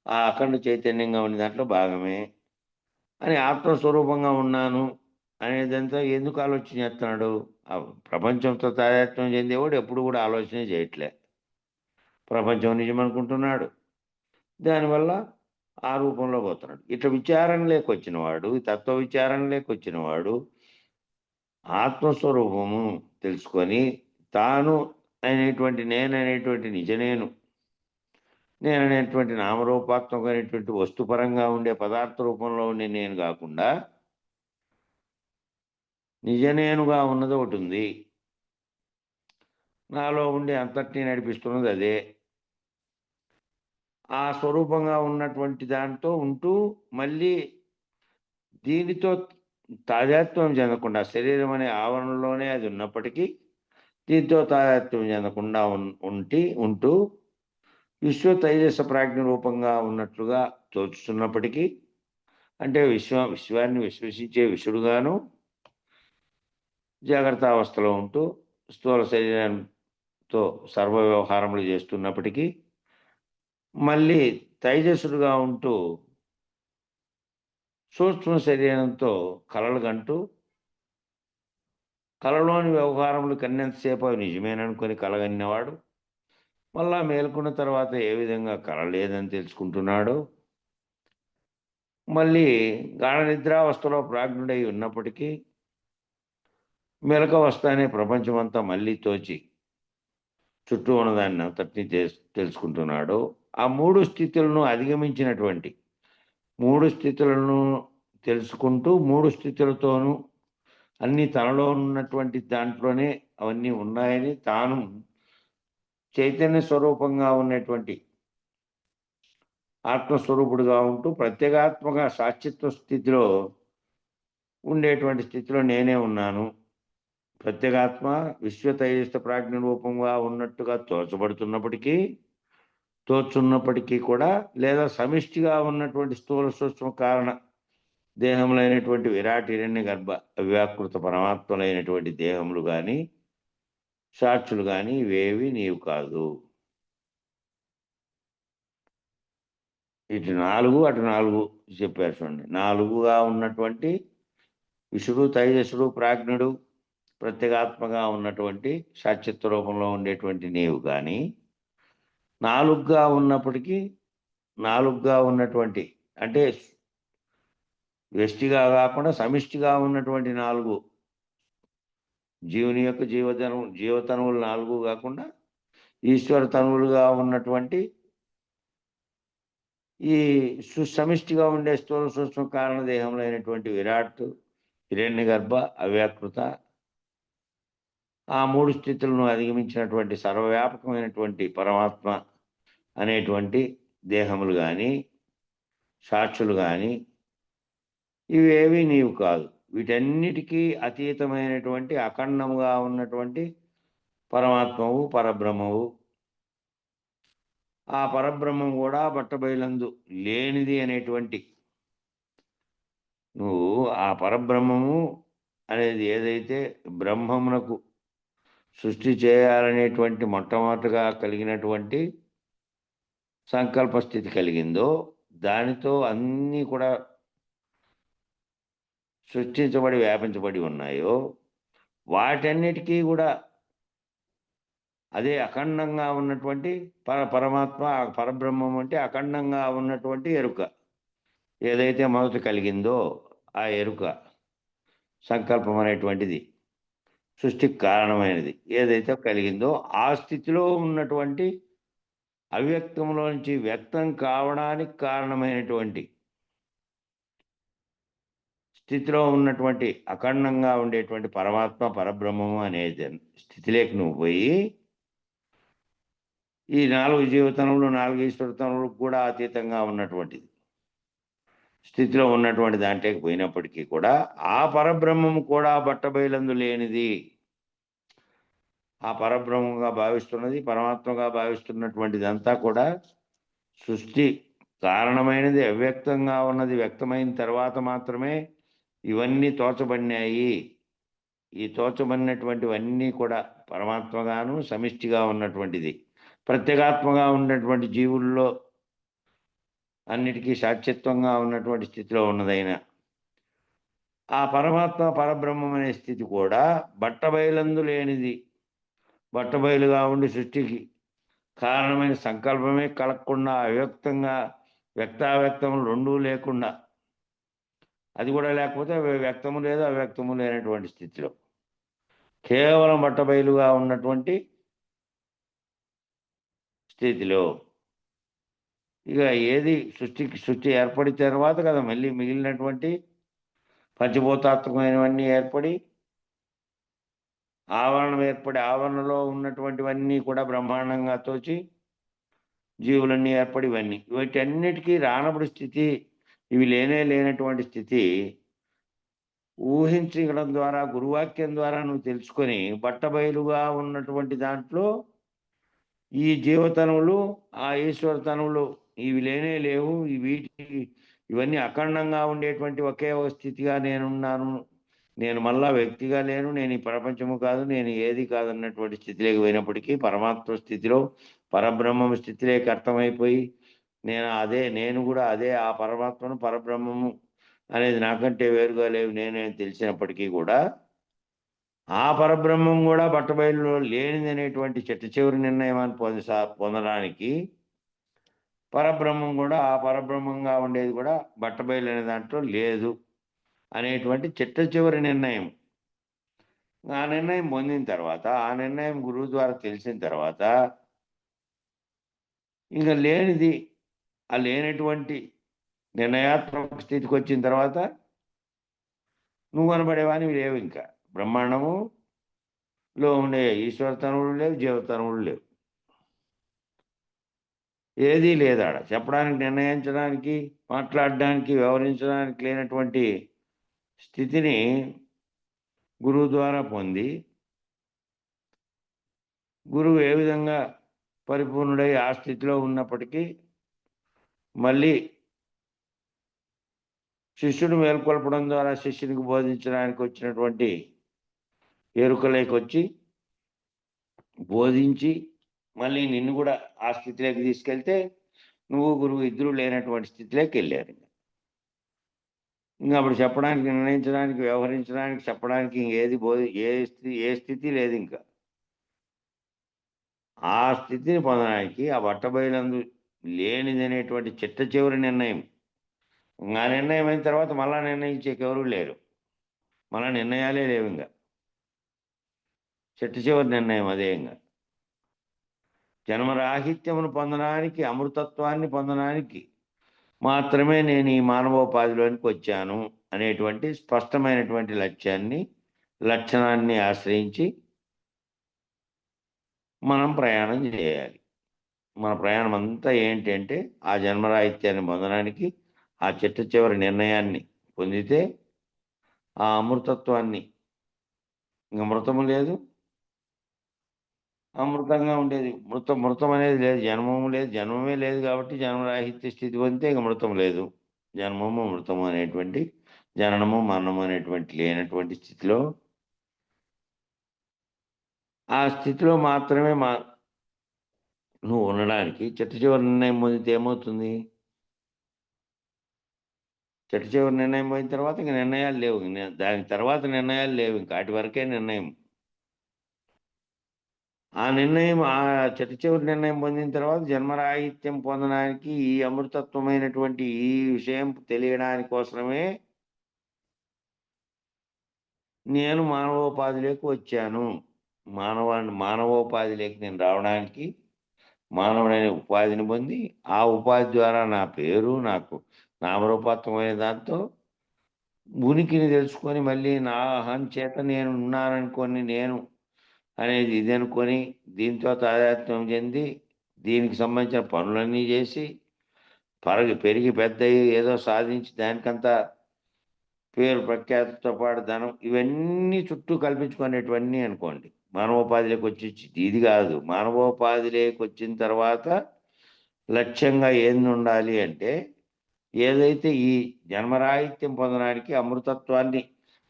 ఆ అఖండ చైతన్యంగా ఉన్న దాంట్లో భాగమే అని ఆత్మస్వరూపంగా ఉన్నాను అనేదంతా ఎందుకు ఆలోచన చేస్తున్నాడు? ఆ ప్రపంచంతో తాదాత్మ్యం చెందేవాడు ఎప్పుడు కూడా ఆలోచనే చేయట్లే. ప్రపంచం నిజం అనుకుంటున్నాడు, దానివల్ల ఆ రూపంలో పోతున్నాడు. ఇట్లా విచారణ లేకొచ్చిన వాడు, తత్వ విచారణ లేకొచ్చిన వాడు ఆత్మస్వరూపము తెలుసుకొని తాను అనేటువంటి నేననేటువంటి నిజ నేను నేను అనేటువంటి నామరూపాత్మకమైనటువంటి వస్తుపరంగా ఉండే పదార్థ రూపంలో ఉండే నేను కాకుండా నిజ నేనుగా ఉన్నది ఒకటి ఉంది. నాలో ఉండి అంతటినీ నడిపిస్తున్నది అదే. ఆ స్వరూపంగా ఉన్నటువంటి దాంతో ఉంటూ మళ్ళీ దీనితో తాదాత్మ్యం చెందకుండా శరీరం అనే ఆవరణలోనే అది ఉన్నప్పటికీ దీంతో తాదాత్మ్యం చెందకుండా ఉంటూ విశ్వ తైజస ప్రాజ్ఞ రూపంగా ఉన్నట్లుగా తోచుతున్నప్పటికీ అంటే విశ్వాన్ని విశ్వసించే విషుడుగాను జాగ్రత్త అవస్థలో ఉంటూ స్థూల శరీరంతో సర్వ వ్యవహారములు చేస్తున్నప్పటికీ మళ్ళీ తైజస్సుడుగా ఉంటూ సూక్ష్మ శరీరంతో కలలుగంటూ కలలోని వ్యవహారములు కన్నంతసేపు అవి నిజమేననుకొని కలగన్నవాడు మళ్ళా మేల్కొన్న తర్వాత ఏ విధంగా కల లేదని తెలుసుకుంటున్నాడో మళ్ళీ గాఢ నిద్రావస్థలో ప్రాజ్ఞుడై ఉన్నప్పటికీ మెలకువస్థ అనే ప్రపంచమంతా మళ్ళీ తోచి చుట్టూ ఉన్నదాన్ని అంతటినీ తెలుసుకుంటున్నాడు. ఆ 3 స్థితులను అధిగమించినటువంటి 3 స్థితులను తెలుసుకుంటూ 3 స్థితులతోనూ అన్నీ తనలో ఉన్నటువంటి దాంట్లోనే అవన్నీ ఉన్నాయని తాను చైతన్య స్వరూపంగా ఉన్నటువంటి ఆత్మస్వరూపుడుగా ఉంటూ ప్రత్యేగాత్మక సాక్షిత్వ స్థితిలో ఉండేటువంటి స్థితిలో నేనే ఉన్నాను. ప్రత్యేగాత్మ విశ్వ తైజస్థ ప్రాజ్ఞ రూపంగా ఉన్నట్టుగా తోచున్నప్పటికీ కూడా లేదా సమిష్టిగా ఉన్నటువంటి స్థూల సూక్ష్మ కారణ దేహములైనటువంటి విరాట్ హిరణ్య గర్భ అవ్యాకృత పరమాత్మలైనటువంటి దేహములు కానీ సాక్షులు కానీ ఇవేవి నీవు కాదు. ఇటు 4 అటు 4 చెప్పారు చూడండి. 4గా ఉన్నటువంటి విషుడు తైజసుడు ప్రాజ్ఞుడు ప్రత్యేగాత్మగా ఉన్నటువంటి సాక్షిత్వ రూపంలో ఉండేటువంటి నీవు కానీ 4గా ఉన్నప్పటికీ 4గా ఉన్నటువంటి అంటే వ్యష్టిగా కాకుండా సమిష్టిగా ఉన్నటువంటి 4 జీవుని యొక్క జీవతనువులు 4 కాకుండా ఈశ్వర తనువులుగా ఉన్నటువంటి ఈ సుసమిష్టిగా ఉండే స్థూల సూక్ష్మ కారణ దేహంలో అయినటువంటి విరాట్ హిరణ్య గర్భ అవ్యాకృత ఆ 3 స్థితులను అధిగమించినటువంటి సర్వవ్యాపకమైనటువంటి పరమాత్మ అనేటువంటి దేహములు కానీ సాక్షులు కానీ ఇవేవి నీవు కాదు. వీటన్నిటికీ అతీతమైనటువంటి అఖండముగా ఉన్నటువంటి పరమాత్మవు పరబ్రహ్మవు. ఆ పరబ్రహ్మం కూడా బట్టబయలందు లేనిది అనేటువంటి నువ్వు ఆ పరబ్రహ్మము అనేది ఏదైతే బ్రహ్మమునకు సృష్టి చేయాలనేటువంటి మొట్టమొదటిగా కలిగినటువంటి సంకల్ప స్థితి కలిగిందో దానితో అన్నీ కూడా సృష్టించబడి వ్యాపించబడి ఉన్నాయో వాటన్నిటికీ కూడా అదే అఖండంగా ఉన్నటువంటి పరమాత్మ పరబ్రహ్మం అంటే అఖండంగా ఉన్నటువంటి ఎరుక ఏదైతే మొదట కలిగిందో ఆ ఎరుక సంకల్పం అనేటువంటిది సృష్టికి కారణమైనది ఏదైతే కలిగిందో ఆ స్థితిలో ఉన్నటువంటి అవ్యక్తంలో నుంచి వ్యక్తం కావడానికి కారణమైనటువంటి స్థితిలో ఉన్నటువంటి అఖండంగా ఉండేటువంటి పరమాత్మ పరబ్రహ్మము అనే స్థితిలోకి నువ్వు పోయి ఈ 4 జీవతనములు 4 ఈశ్వరతనములకు కూడా అతీతంగా ఉన్నటువంటిది స్థితిలో ఉన్నటువంటి దాంట్లోకి పోయినప్పటికీ కూడా ఆ పరబ్రహ్మము కూడా బట్టబయలందు లేనిది. ఆ పరబ్రహ్మంగా భావిస్తున్నది పరమాత్మగా భావిస్తున్నటువంటిదంతా కూడా సృష్టి కారణమైనది అవ్యక్తంగా ఉన్నది వ్యక్తమైన తర్వాత మాత్రమే ఇవన్నీ తోచబడినాయి. ఈ తోచబడినటువంటివన్నీ కూడా పరమాత్మగాను సమిష్టిగా ఉన్నటువంటిది ప్రత్యేగాత్మగా ఉన్నటువంటి జీవుల్లో అన్నిటికీ సాక్షిత్వంగా ఉన్నటువంటి స్థితిలో ఉన్నదైన ఆ పరమాత్మ పరబ్రహ్మం అనే స్థితి కూడా బట్టబయలందు లేనిది. బట్టబయలుగా ఉండి సృష్టికి కారణమైన సంకల్పమే కలగకుండా అవ్యక్తంగా వ్యక్తావ్యక్తములు రెండూ లేకుండా అది కూడా లేకపోతే వ్యక్తము లేదు అవ్యక్తము లేనటువంటి స్థితిలో కేవలం బట్టబయలుగా ఉన్నటువంటి స్థితిలో ఇక ఏది సృష్టి ఏర్పడిన తర్వాత కదా మళ్ళీ మిగిలినటువంటి పంచభూతాత్మకమైనవన్నీ ఏర్పడి ఆవరణం ఏర్పడి ఆవరణలో ఉన్నటువంటివన్నీ కూడా బ్రహ్మాండంగా తోచి జీవులన్నీ ఏర్పడి ఇవన్నీ వీటన్నిటికీ రానప్పుడు స్థితి, ఇవి లేనటువంటి స్థితి ఊహించడం ద్వారా గురువాక్యం ద్వారా నువ్వు తెలుసుకొని బట్టబయలుగా ఉన్నటువంటి దాంట్లో ఈ జీవతనువులు ఆ ఈశ్వరతనువులు ఇవి లేవు, ఇవన్నీ అఖండంగా ఉండేటువంటి ఒకే ఒక స్థితిగా నేనున్నాను, నేను మళ్ళా వ్యక్తిగా లేను, నేను ఈ ప్రపంచము కాదు, నేను ఏది కాదన్నటువంటి స్థితిలోకి పోయినప్పటికీ పరమాత్మ స్థితిలో పరబ్రహ్మము స్థితిలోకి అర్థమైపోయి నేను కూడా అదే ఆ పరమాత్మను పరబ్రహ్మము అనేది నాకంటే వేరుగా లేవు నేనే తెలిసినప్పటికీ కూడా ఆ పరబ్రహ్మం కూడా బట్టబయలులో లేనిదనేటువంటి చిట్ట నిర్ణయాన్ని పొందడానికి పరబ్రహ్మం కూడా ఆ పరబ్రహ్మంగా ఉండేది కూడా బట్టబయలు అనే దాంట్లో లేదు అనేటువంటి చిట్ట నిర్ణయం. ఆ నిర్ణయం పొందిన తర్వాత ఆ నిర్ణయం గురువు ద్వారా తెలిసిన తర్వాత ఇంకా లేనిది ఆ లేనటువంటి నిర్ణయాత్మక స్థితికి వచ్చిన తర్వాత నువ్వు అనబడేవానివి లేవు, ఇంకా బ్రహ్మాండములో ఉండే ఈశ్వరతనువులు లేవు, జీవతనువులు లేవు, ఏదీ లేదాడ చెప్పడానికి, నిర్ణయించడానికి, మాట్లాడడానికి, వ్యవహరించడానికి లేనటువంటి స్థితిని గురువు ద్వారా పొంది గురువు ఏ విధంగా పరిపూర్ణుడై ఆ స్థితిలో ఉన్నప్పటికీ మళ్ళీ శిష్యుడు మేల్కొల్పడం ద్వారా శిష్యునికి బోధించడానికి వచ్చినటువంటి ఎరుకలోకి వచ్చి బోధించి మళ్ళీ నిన్ను కూడా ఆ స్థితిలోకి తీసుకెళ్తే నువ్వు గురువు ఇద్దరు లేనటువంటి స్థితిలోకి వెళ్ళారు. ఇంకా అప్పుడు చెప్పడానికి, నిర్ణయించడానికి, వ్యవహరించడానికి, చెప్పడానికి ఇంకేది ఏ స్థితి లేదు. ఇంకా ఆ స్థితిని పొందడానికి ఆ బట్టబయలందు లేనిదనేటువంటి చిట్ట నిర్ణయం, ఆ నిర్ణయం అయిన తర్వాత మళ్ళా నిర్ణయించేకెవరూ లేరు, మళ్ళా నిర్ణయాలే లేవు. ఇంకా చిట్ట నిర్ణయం అదే. ఇంకా జన్మరాహిత్యమును పొందడానికి, అమృతత్వాన్ని పొందడానికి మాత్రమే నేను ఈ మానవోపాధిలోనికి వచ్చాను అనేటువంటి స్పష్టమైనటువంటి లక్షణాన్ని ఆశ్రయించి మనం ప్రయాణం చేయాలి. మన ప్రయాణం అంతా ఏంటంటే ఆ జన్మరాహిత్యాన్ని పొందడానికి ఆ చిట్ట నిర్ణయాన్ని పొందితే ఆ అమృతత్వాన్ని, ఇంకా మృతము లేదు, అమృతంగా ఉండేది మృతం అనేది లేదు, జన్మము లేదు, జన్మమే లేదు కాబట్టి జన్మరాహిత్య స్థితి పొందితే ఇంక మృతం లేదు, జన్మము మృతము అనేటువంటి జననము మరణము అనేటువంటి లేనటువంటి స్థితిలో ఆ స్థితిలో మాత్రమే నువ్వు ఉండడానికి చిట్ట నిర్ణయం పొందితే ఏమవుతుంది? చిట్ట నిర్ణయం పోయిన తర్వాత ఇంక నిర్ణయాలు లేవు, దాని తర్వాత నిర్ణయాలు లేవు, ఇంకా వాటి వరకే నిర్ణయం. ఆ నిర్ణయం ఆ చిట్ట నిర్ణయం పొందిన తర్వాత జన్మరాహిత్యం పొందడానికి ఈ అమృతత్వమైనటువంటి ఈ విషయం తెలియడానికి కోసమే నేను మానవోపాధిలోకి వచ్చాను. మానవోపాధిలోకి నేను రావడానికి మానవుడైన ఉపాధిని పొంది ఆ ఉపాధి ద్వారా నా పేరు, నాకు నామరూపాత్మకమైన దాంతో ఉనికిని తెలుసుకొని మళ్ళీ నా అహం చేత నేను ఉన్నాననుకొని నేను అనేది ఇది అనుకొని దీంతో తాదాత్మ్యం చెంది దీనికి సంబంధించిన పనులన్నీ చేసి పెరిగి పెద్దయి ఏదో సాధించి దానికంతా పేరు ప్రఖ్యాతితో పాటు ధనం ఇవన్నీ చుట్టూ కల్పించుకునేటివన్నీ అనుకోండి. మానవోపాధిలోకి వచ్చి ఇది కాదు, మానవోపాధిలోకి వచ్చిన తర్వాత లక్ష్యంగా ఏంది ఉండాలి అంటే ఏదైతే ఈ జన్మరాహిత్యం పొందడానికి, అమృతత్వాన్ని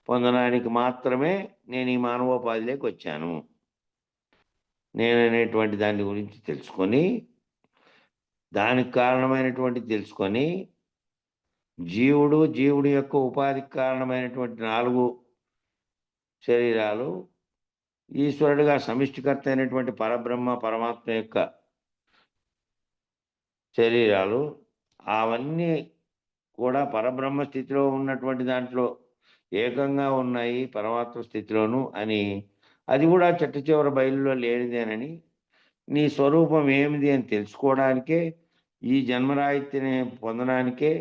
పొందడానికి మాత్రమే నేను ఈ మానవోపాధిలోకి వచ్చాను నేననేటువంటి దాని గురించి తెలుసుకొని, దానికి కారణమైనటువంటి తెలుసుకొని జీవుడి యొక్క ఉపాధికి కారణమైనటువంటి 4 శరీరాలు, ఈశ్వరుడిగా సమిష్టికర్త అయినటువంటి పరమాత్మ యొక్క శరీరాలు, అవన్నీ కూడా పరబ్రహ్మ స్థితిలో ఉన్నటువంటి దాంట్లో ఏకంగా ఉన్నాయి పరమాత్మ స్థితిలోను అని, అది కూడా చిట్ట బయలులో లేనిదేనని, నీ స్వరూపం ఏమిది అని తెలుసుకోవడానికే ఈ జన్మరాహిత్యని పొందడానికే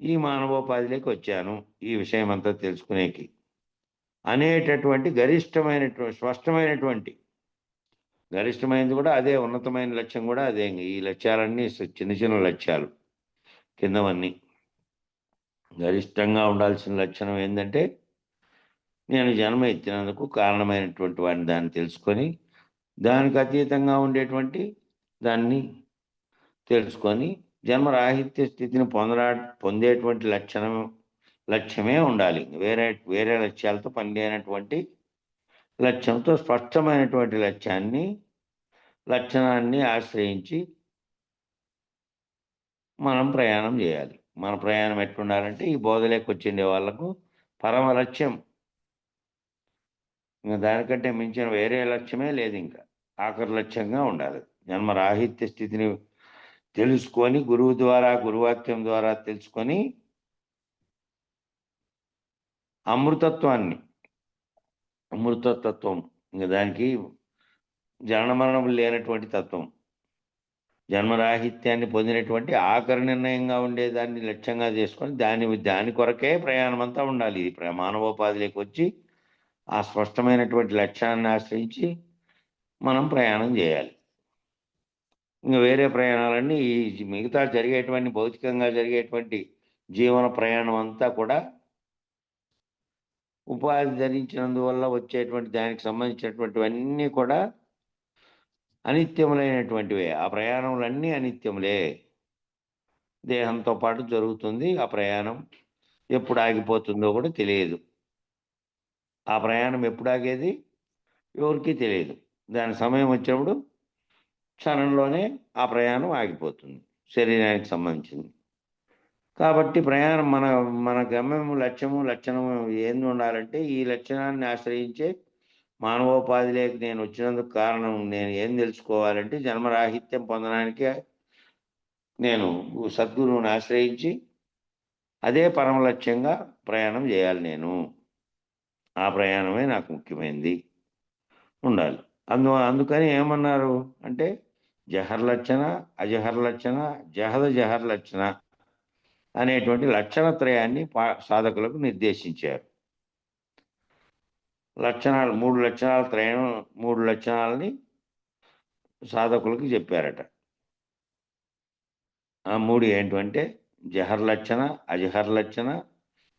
ఈ మానవోపాధిలోకి వచ్చాను, ఈ విషయం అంతా తెలుసుకునేకి అనేటటువంటి స్పష్టమైనటువంటి గరిష్టమైనది కూడా అదే, ఉన్నతమైన లక్ష్యం కూడా అదే. ఈ లక్ష్యాలన్నీ చిన్న చిన్న లక్ష్యాలు కిందవన్నీ. గరిష్టంగా ఉండాల్సిన లక్షణం ఏంటంటే, నేను జన్మ ఎత్తినందుకు కారణమైనటువంటి వాడిని దాన్ని తెలుసుకొని, దానికి అతీతంగా ఉండేటువంటి దాన్ని తెలుసుకొని, జన్మరాహిత్య స్థితిని పొందేటువంటి లక్ష్యమే ఉండాలి. వేరే వేరే లక్ష్యాలతో పనిలేనటువంటి లక్ష్యంతో స్పష్టమైనటువంటి లక్షణాన్ని ఆశ్రయించి మనం ప్రయాణం చేయాలి. మన ప్రయాణం ఎట్లుండాలంటే, ఈ బోధలోకి వచ్చిండే వాళ్ళకు పరమ లక్ష్యం, ఇంక దానికంటే మించిన వేరే లక్ష్యమే లేదు. ఇంకా ఆఖరి లక్ష్యంగా ఉండాలి. జన్మరాహిత్య స్థితిని తెలుసుకొని, గురువు ద్వారా, గురువాక్యం ద్వారా తెలుసుకొని, అమృతత్వం, ఇంకా దానికి జనన మరణములు లేనటువంటి తత్వం, జన్మరాహిత్యాన్ని పొందినటువంటి ఆఖరి నిర్ణయంగా ఉండేదాన్ని లక్ష్యంగా చేసుకొని దాని కొరకే ప్రయాణం అంతా ఉండాలి. మానవోపాధిలోకి వచ్చి ఆ స్పష్టమైనటువంటి లక్ష్యాన్ని ఆశ్రయించి మనం ప్రయాణం చేయాలి. ఇంకా వేరే ప్రయాణాలన్నీ ఈ మిగతా జరిగేటువంటి భౌతికంగా జరిగేటువంటి జీవన ప్రయాణం అంతా కూడా ఉపాధి ధరించినందువల్ల వచ్చేటువంటి దానికి సంబంధించినటువంటివన్నీ కూడా అనిత్యములైనటువంటివే. ఆ ప్రయాణములన్నీ అనిత్యములే. దేహంతో పాటు జరుగుతుంది. ఆ ప్రయాణం ఎప్పుడు ఆగిపోతుందో కూడా తెలియదు. ఆ ప్రయాణం ఎప్పుడు ఆగేది ఎవరికీ తెలియదు. దాని సమయం వచ్చినప్పుడు క్షణంలోనే ఆ ప్రయాణం ఆగిపోతుంది, శరీరానికి సంబంధించింది. కాబట్టి ప్రయాణం మన గమ్యము, లక్షణము ఏంది ఉండాలంటే, ఈ లక్షణాన్ని ఆశ్రయించే మానవోపాధిలోకి నేను వచ్చినందుకు కారణం నేను ఏం తెలుసుకోవాలంటే, జన్మరాహిత్యం పొందడానికి నేను సద్గురువుని ఆశ్రయించి అదే పరమ లక్ష్యంగా ప్రయాణం చేయాలి నేను. ఆ ప్రయాణమే నాకు ముఖ్యమైనది ఉండాలి. అందుకని ఏమన్నారు అంటే, జహర్లక్షణ, అజహర్లక్షణ, జహర్లక్షణ అనేటువంటి లక్షణత్రయాన్ని సాధకులకు నిర్దేశించారు. లక్షణాలు 3 లక్షణాలని సాధకులకు చెప్పారట. ఆ 3 ఏంటంటే జహర్లక్షణ, అజహర్లక్షణ,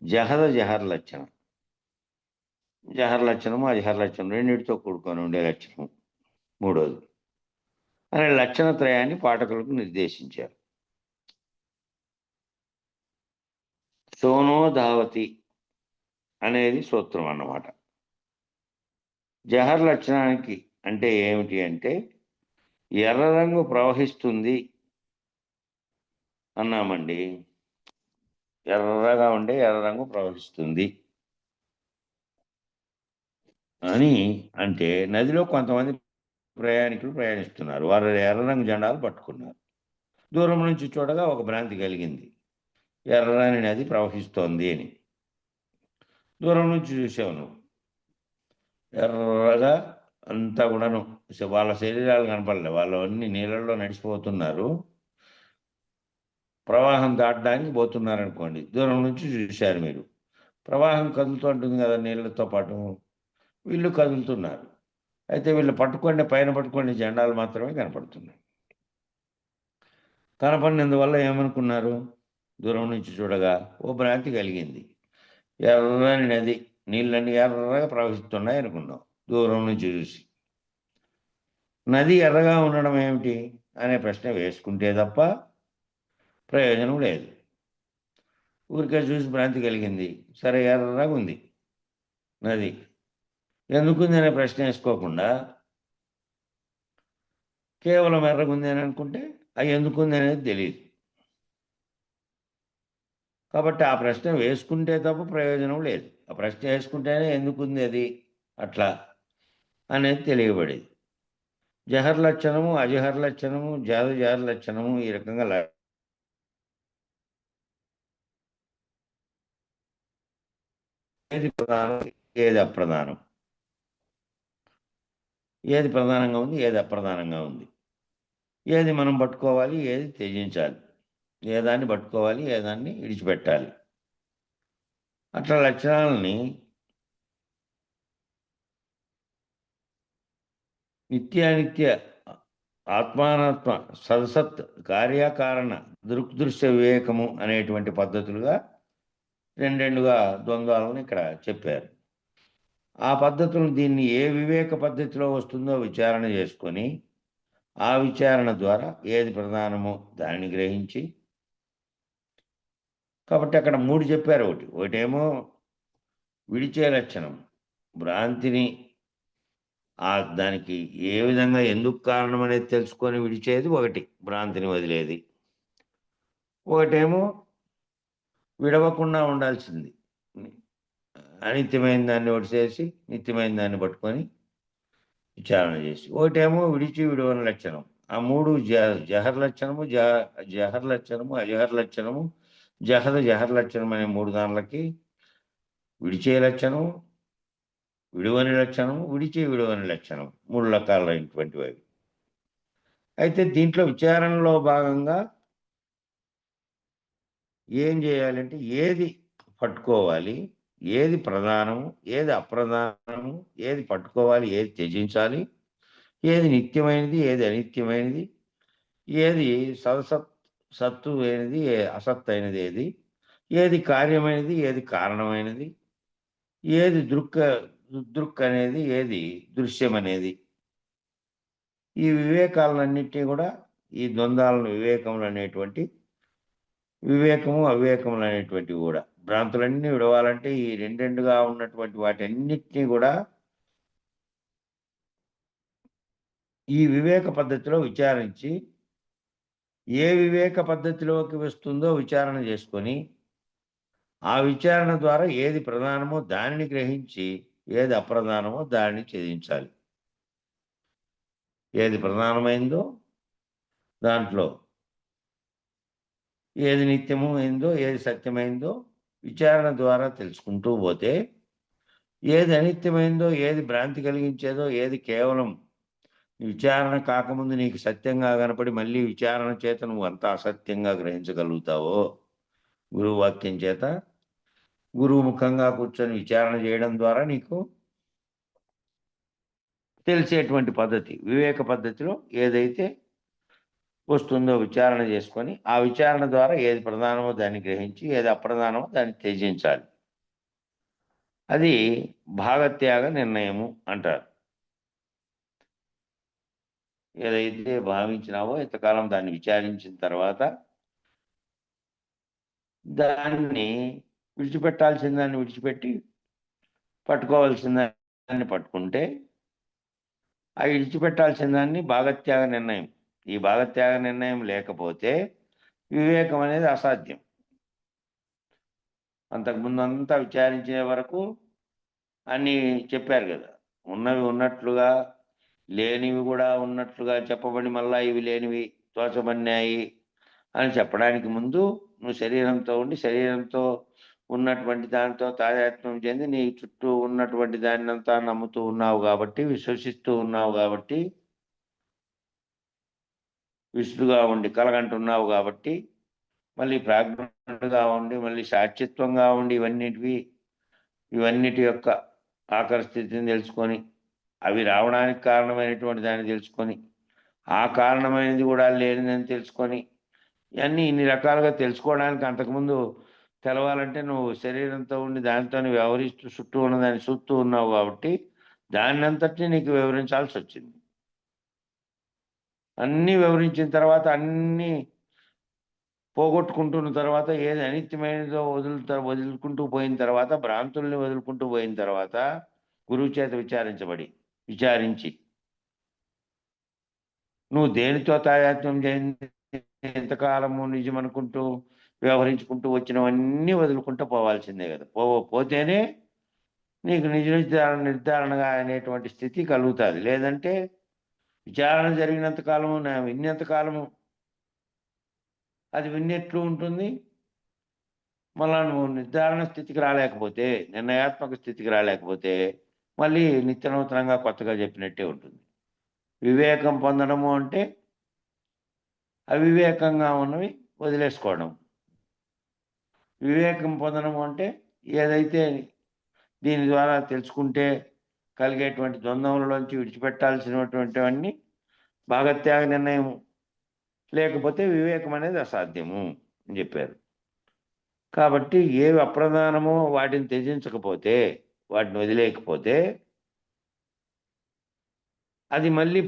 జహర్లక్షణ. జహర్లక్షణము, అజహర్లక్షణం రెండింటితో కూడుకొని ఉండే లక్షణం మూడోది అనే లక్షణత్రయాన్ని పాఠకులకు నిర్దేశించారు. సోనో ధావతి అనేది సూత్రం అన్నమాట. జహర్ లక్షణానికి అంటే ఏమిటి అంటే, ఎర్ర రంగు ప్రవహిస్తుంది అన్నామండి. ఎర్రగా ఉండే ఎర్ర రంగు ప్రవహిస్తుంది అని అంటే, నదిలో కొంతమంది ప్రయాణికులు ప్రయాణిస్తున్నారు. వారు ఎర్ర రంగు జెండాలు పట్టుకున్నారు. దూరం నుంచి చూడగా ఒక భ్రాంతి కలిగింది, ఎర్రని నది ప్రవహిస్తోంది అని. దూరం నుంచి చూసావు నువ్వు, ఎర్రగా అంతా కూడాను వాళ్ళ శరీరాలు కనపడలే, వాళ్ళు అన్ని నీళ్ళల్లో నడిచిపోతున్నారు. ప్రవాహం దాటడానికి పోతున్నారు అనుకోండి, దూరం నుంచి చూశారు మీరు. ప్రవాహం కదులుతూ ఉంటుంది కదా నీళ్ళతో పాటు, వీళ్ళు కదులుతున్నారు. అయితే వీళ్ళు పైన పట్టుకోండి జెండాలు మాత్రమే కనపడుతున్నాయి. కనపడినందువల్ల ఏమనుకున్నారు, దూరం నుంచి చూడగా ఓ భ్రాంతి కలిగింది, ఎర్రని నది, నీళ్ళన్నీ ఎర్రగా ప్రవహిస్తున్నాయి అనుకున్నాం దూరం నుంచి చూసి. నది ఎర్రగా ఉండడం ఏమిటి అనే ప్రశ్న వేసుకుంటే తప్ప ప్రయోజనం లేదు. ఊరికే చూసి భ్రాంతి కలిగింది, సరే ఎర్రగా ఉంది నది, ఎందుకుంది అనే ప్రశ్న వేసుకోకుండా కేవలం ఎర్రగుంది అని అనుకుంటే అది ఎందుకుంది అనేది తెలియదు. కాబట్టి ఆ ప్రశ్న వేసుకుంటే తప్ప ప్రయోజనం లేదు. ఆ ప్రశ్న వేసుకుంటేనే ఎందుకుంది అది అట్లా అనేది తెలియబడేది. జహర్ లక్షణము, అజహర్ లక్షణము, జహర్ లక్షణము ఈ రకంగా ఏది ప్రధానం, ఏది అప్రధానం, ఏది ప్రధానంగా ఉంది, ఏది అప్రధానంగా ఉంది, ఏది మనం పట్టుకోవాలి, ఏది త్యజించాలి, ఏదాన్ని పట్టుకోవాలి, ఏదాన్ని విడిచిపెట్టాలి. అట్లా లక్షణాలని నిత్యానిత్య ఆత్మానాత్మ సదసత్ కార్యకారణ దృక్దృశ్య వివేకము అనేటువంటి పద్ధతులుగా రెండుగా ద్వంద్వాలను ఇక్కడ చెప్పారు. ఆ పద్ధతులు దీన్ని ఏ వివేక పద్ధతిలో వస్తుందో విచారణ చేసుకొని ఆ విచారణ ద్వారా ఏది ప్రధానమో దాన్ని గ్రహించి, కాబట్టి అక్కడ 3 చెప్పారు. ఒకటేమో విడిచే లక్షణం, భ్రాంతిని దానికి ఏ విధంగా ఎందుకు కారణం అనేది తెలుసుకొని విడిచేది ఒకటి, భ్రాంతిని వదిలేది. ఒకటేమో విడవకుండా ఉండాల్సింది, అనిత్యమైన దాన్ని వదిలేసి నిత్యమైన దాన్ని పట్టుకొని విచారణ చేసి. ఒకటేమో విడిచి విడవని లక్షణం. ఆ 3 జహర్ లక్షణము, జహర్ లక్షణము, అజహర్ లక్షణము, జహర్ లక్షణం అనే 3 దానిలకి విడిచే లక్షణం, విడువని లక్షణం, విడిచి విడువని లక్షణం 3 రకాలైనటువంటివి. అయితే దీంట్లో విచారణలో భాగంగా ఏం చేయాలంటే ఏది పట్టుకోవాలి, ఏది ప్రధానము, ఏది అప్రధానము, ఏది పట్టుకోవాలి, ఏది త్యజించాలి, ఏది నిత్యమైనది, ఏది అనిత్యమైనది, ఏది సత్తు అయినది, అసత్ అయినది ఏది, ఏది కార్యమైనది, ఏది కారణమైనది, ఏది దృక్ అనేది, ఏది దృశ్యం అనేది. ఈ వివేకాలన్నింటినీ కూడా ఈ ద్వంద్వాలను వివేకము అవివేకములు అనేటువంటివి కూడా, భ్రాంతులన్నీ విడవాలంటే ఈ రెండుగా ఉన్నటువంటి వాటన్నిటినీ కూడా ఈ వివేక పద్ధతిలో విచారించి, ఏ వివేక పద్ధతిలోకి వస్తుందో విచారణ చేసుకొని ఆ విచారణ ద్వారా ఏది ప్రధానమో దానిని గ్రహించి ఏది అప్రధానమో దానిని ఛేదించాలి. ఏది ప్రధానమైందో దాంట్లో ఏది నిత్యము అయిందో, ఏది సత్యమైందో విచారణ ద్వారా తెలుసుకుంటూ పోతే, ఏది అనిత్యమైందో, ఏది భ్రాంతి కలిగించేదో, ఏది కేవలం విచారణ కాకముందు నీకు సత్యంగా కనపడి మళ్ళీ విచారణ చేత నువ్వు అంతా అసత్యంగా గ్రహించగలుగుతావో, గురువు వాక్యం చేత గురువు ముఖంగా కూర్చొని విచారణ చేయడం ద్వారా నీకు తెలిసేటువంటి పద్ధతి, వివేక పద్ధతిలో ఏదైతే వస్తుందో విచారణ చేసుకొని ఆ విచారణ ద్వారా ఏది ప్రధానమో దాన్ని గ్రహించి ఏది అప్రధానమో దాన్ని త్యజించాలి. అది భాగత్యాగ నిర్ణయము అంటారు. ఏదైతే భావించినావో ఇంతకాలం దాన్ని విచారించిన తర్వాత దాన్ని విడిచిపెట్టాల్సిన దాన్ని విడిచిపెట్టి పట్టుకోవాల్సిన దాన్ని పట్టుకుంటే, ఆ విడిచిపెట్టాల్సిన దాన్ని భాగత్యాగ నిర్ణయం. ఈ భాగత్యాగ నిర్ణయం లేకపోతే వివేకం అనేది అసాధ్యం. అంతకుముందు అంతా విచారించే వరకు అన్నీ చెప్పారు కదా, ఉన్నవి ఉన్నట్లుగా లేనివి కూడా ఉన్నట్లుగా చెప్పబడి మళ్ళా ఇవి లేనివి తోచబడినాయి అని చెప్పడానికి ముందు నువ్వు శరీరంతో ఉండి శరీరంతో ఉన్నటువంటి దానితో తాదాత్మ్యం చెంది నీ చుట్టూ ఉన్నటువంటి దాన్నంతా నమ్ముతూ ఉన్నావు కాబట్టి, విశ్వసిస్తూ ఉన్నావు కాబట్టి, విష్ణుగా ఉండి కలగంటున్నావు కాబట్టి, మళ్ళీ ప్రాజ్ఞుడుగా ఉండి మళ్ళీ సాక్షిత్వంగా ఉండి ఇవన్నిటి యొక్క ఆఖరి స్థితిని తెలుసుకొని అవి రావడానికి కారణమైనటువంటి దాన్ని తెలుసుకొని ఆ కారణమైనది కూడా లేనిదని తెలుసుకొని ఇన్ని రకాలుగా తెలుసుకోవడానికి అంతకుముందు తెలవాలంటే నువ్వు శరీరంతో ఉండి దానితోనే వ్యవహరిస్తూ చుట్టూ ఉన్నదాన్ని చూస్తూ ఉన్నావు కాబట్టి దాన్నంతటినీ నీకు వివరించాల్సి వచ్చింది. అన్నీ వివరించిన తర్వాత అన్నీ పోగొట్టుకుంటున్న తర్వాత ఏది అనిత్యమైనదో వదులుకుంటూ పోయిన తర్వాత, భ్రాంతుల్ని వదులుకుంటూ పోయిన తర్వాత గురువు చేత విచారించి నువ్వు దేనితో తాదాత్మ్యం చెంది ఎంతకాలము నిజమనుకుంటూ వ్యవహరించుకుంటూ వచ్చినవన్నీ వదులుకుంటూ పోవాల్సిందే కదా. పోతేనే నీకు నిజ నిర్ధారణగా అనేటువంటి స్థితి కలుగుతుంది. లేదంటే విచారణ జరిగినంత కాలము విన్నంత కాలము అది విన్నెట్లు ఉంటుంది. మళ్ళా నువ్వు నిర్ధారణ స్థితికి రాలేకపోతే, నిర్ణయాత్మక స్థితికి రాలేకపోతే మళ్ళీ నిత్యనూతనంగా కొత్తగా చెప్పినట్టే ఉంటుంది. వివేకం పొందడము అంటే అవివేకంగా ఉన్నవి వదిలేసుకోవడం. వివేకం పొందడం అంటే ఏదైతే దీని ద్వారా తెలుసుకుంటే కలిగేటువంటి ద్వంద్వములలోంచి విడిచిపెట్టాల్సినటువంటివన్నీ భాగత్యాగ నిర్ణయం లేకపోతే వివేకం అనేది అసాధ్యము అని చెప్పారు. కాబట్టి ఏవి అప్రధానమో వాటిని త్యజించకపోతే, వాటిని వదిలేయకపోతే అది మళ్ళీ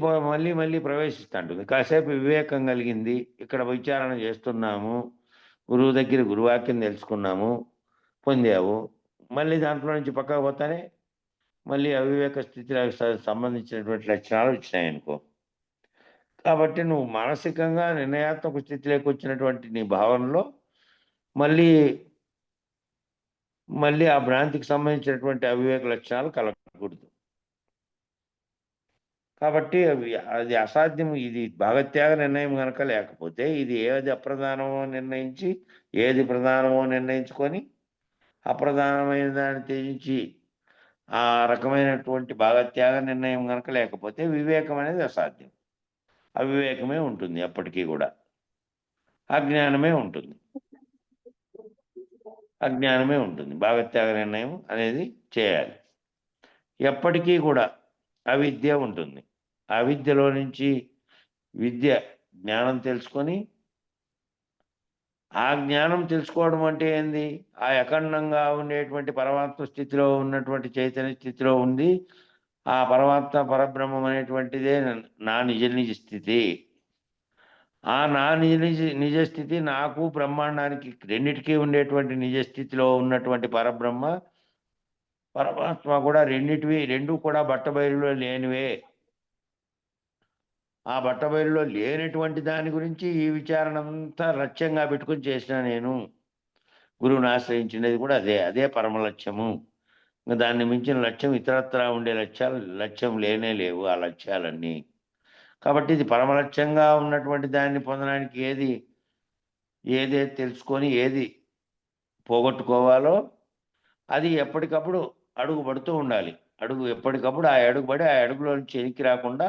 మళ్ళీ ప్రవేశిస్తుంటుంది. కాసేపు వివేకం కలిగింది, ఇక్కడ విచారణ చేస్తున్నాము, గురువు దగ్గర గురువాక్యం తెలుసుకున్నాము, పొందావు. మళ్ళీ దాంట్లో నుంచి పక్కకు పోతానే మళ్ళీ అవివేక స్థితికి సంబంధించినటువంటి లక్షణాలు వచ్చినాయనుకో. కాబట్టి నువ్వు మానసికంగా నిర్ణయాత్మక స్థితిలోకి వచ్చినటువంటి నీ భావనలో మళ్ళీ మళ్ళీ ఆ భ్రాంతికి సంబంధించినటువంటి అవివేక లక్షణాలు కలగకూడదు. కాబట్టి అది అసాధ్యం. ఇది భాగత్యాగ నిర్ణయం గనక లేకపోతే ఇది ఏది అప్రధానమో నిర్ణయించి, ఏది ప్రధానమో నిర్ణయించుకొని, అప్రధానమైన దాన్ని త్యజించి ఆ రకమైనటువంటి భాగత్యాగ నిర్ణయం గనక లేకపోతే వివేకం అనేది అసాధ్యం. అవివేకమే ఉంటుంది ఎప్పటికీ కూడా. అజ్ఞానమే ఉంటుంది. అజ్ఞానమే ఉంటుంది. భాగత్యాగ నిర్ణయం అనేది చేయాలి. ఎప్పటికీ కూడా అవిద్య ఉంటుంది. అవిద్యలో నుంచి విద్య జ్ఞానం తెలుసుకొని, ఆ జ్ఞానం తెలుసుకోవడం అంటే ఏంది? ఆ అఖండంగా ఉండేటువంటి పరమాత్మ స్థితిలో ఉన్నటువంటి చైతన్య స్థితిలో ఉంది. ఆ పరమాత్మ పరబ్రహ్మం అనేటువంటిదే నా నిజ స్థితి. ఆ నా నిజ స్థితి నాకు బ్రహ్మాండానికి రెండిటికి ఉండేటువంటి నిజ స్థితిలో ఉన్నటువంటి పరబ్రహ్మ, పరమాత్మ కూడా రెండు కూడా బట్టబయలులో లేనివే. ఆ బట్టబయలులో లేనటువంటి దాని గురించి ఈ విచారణ అంతా లక్ష్యంగా పెట్టుకొని చేసిన నేను. గురువుని ఆశ్రయించినది కూడా అదే పరమ లక్ష్యము. దాన్ని మించిన లక్ష్యం ఇతరత్రా ఉండే లక్ష్యం లేనే లేవు ఆ లక్ష్యాలన్నీ. కాబట్టి ఇది పరమలక్ష్యంగా ఉన్నటువంటి దాన్ని పొందడానికి ఏదైతే తెలుసుకొని ఏది పోగొట్టుకోవాలో అది ఎప్పటికప్పుడు అడుగు పడుతూ ఉండాలి. ఎప్పటికప్పుడు ఆ అడుగులో నుంచి వెనక్కి రాకుండా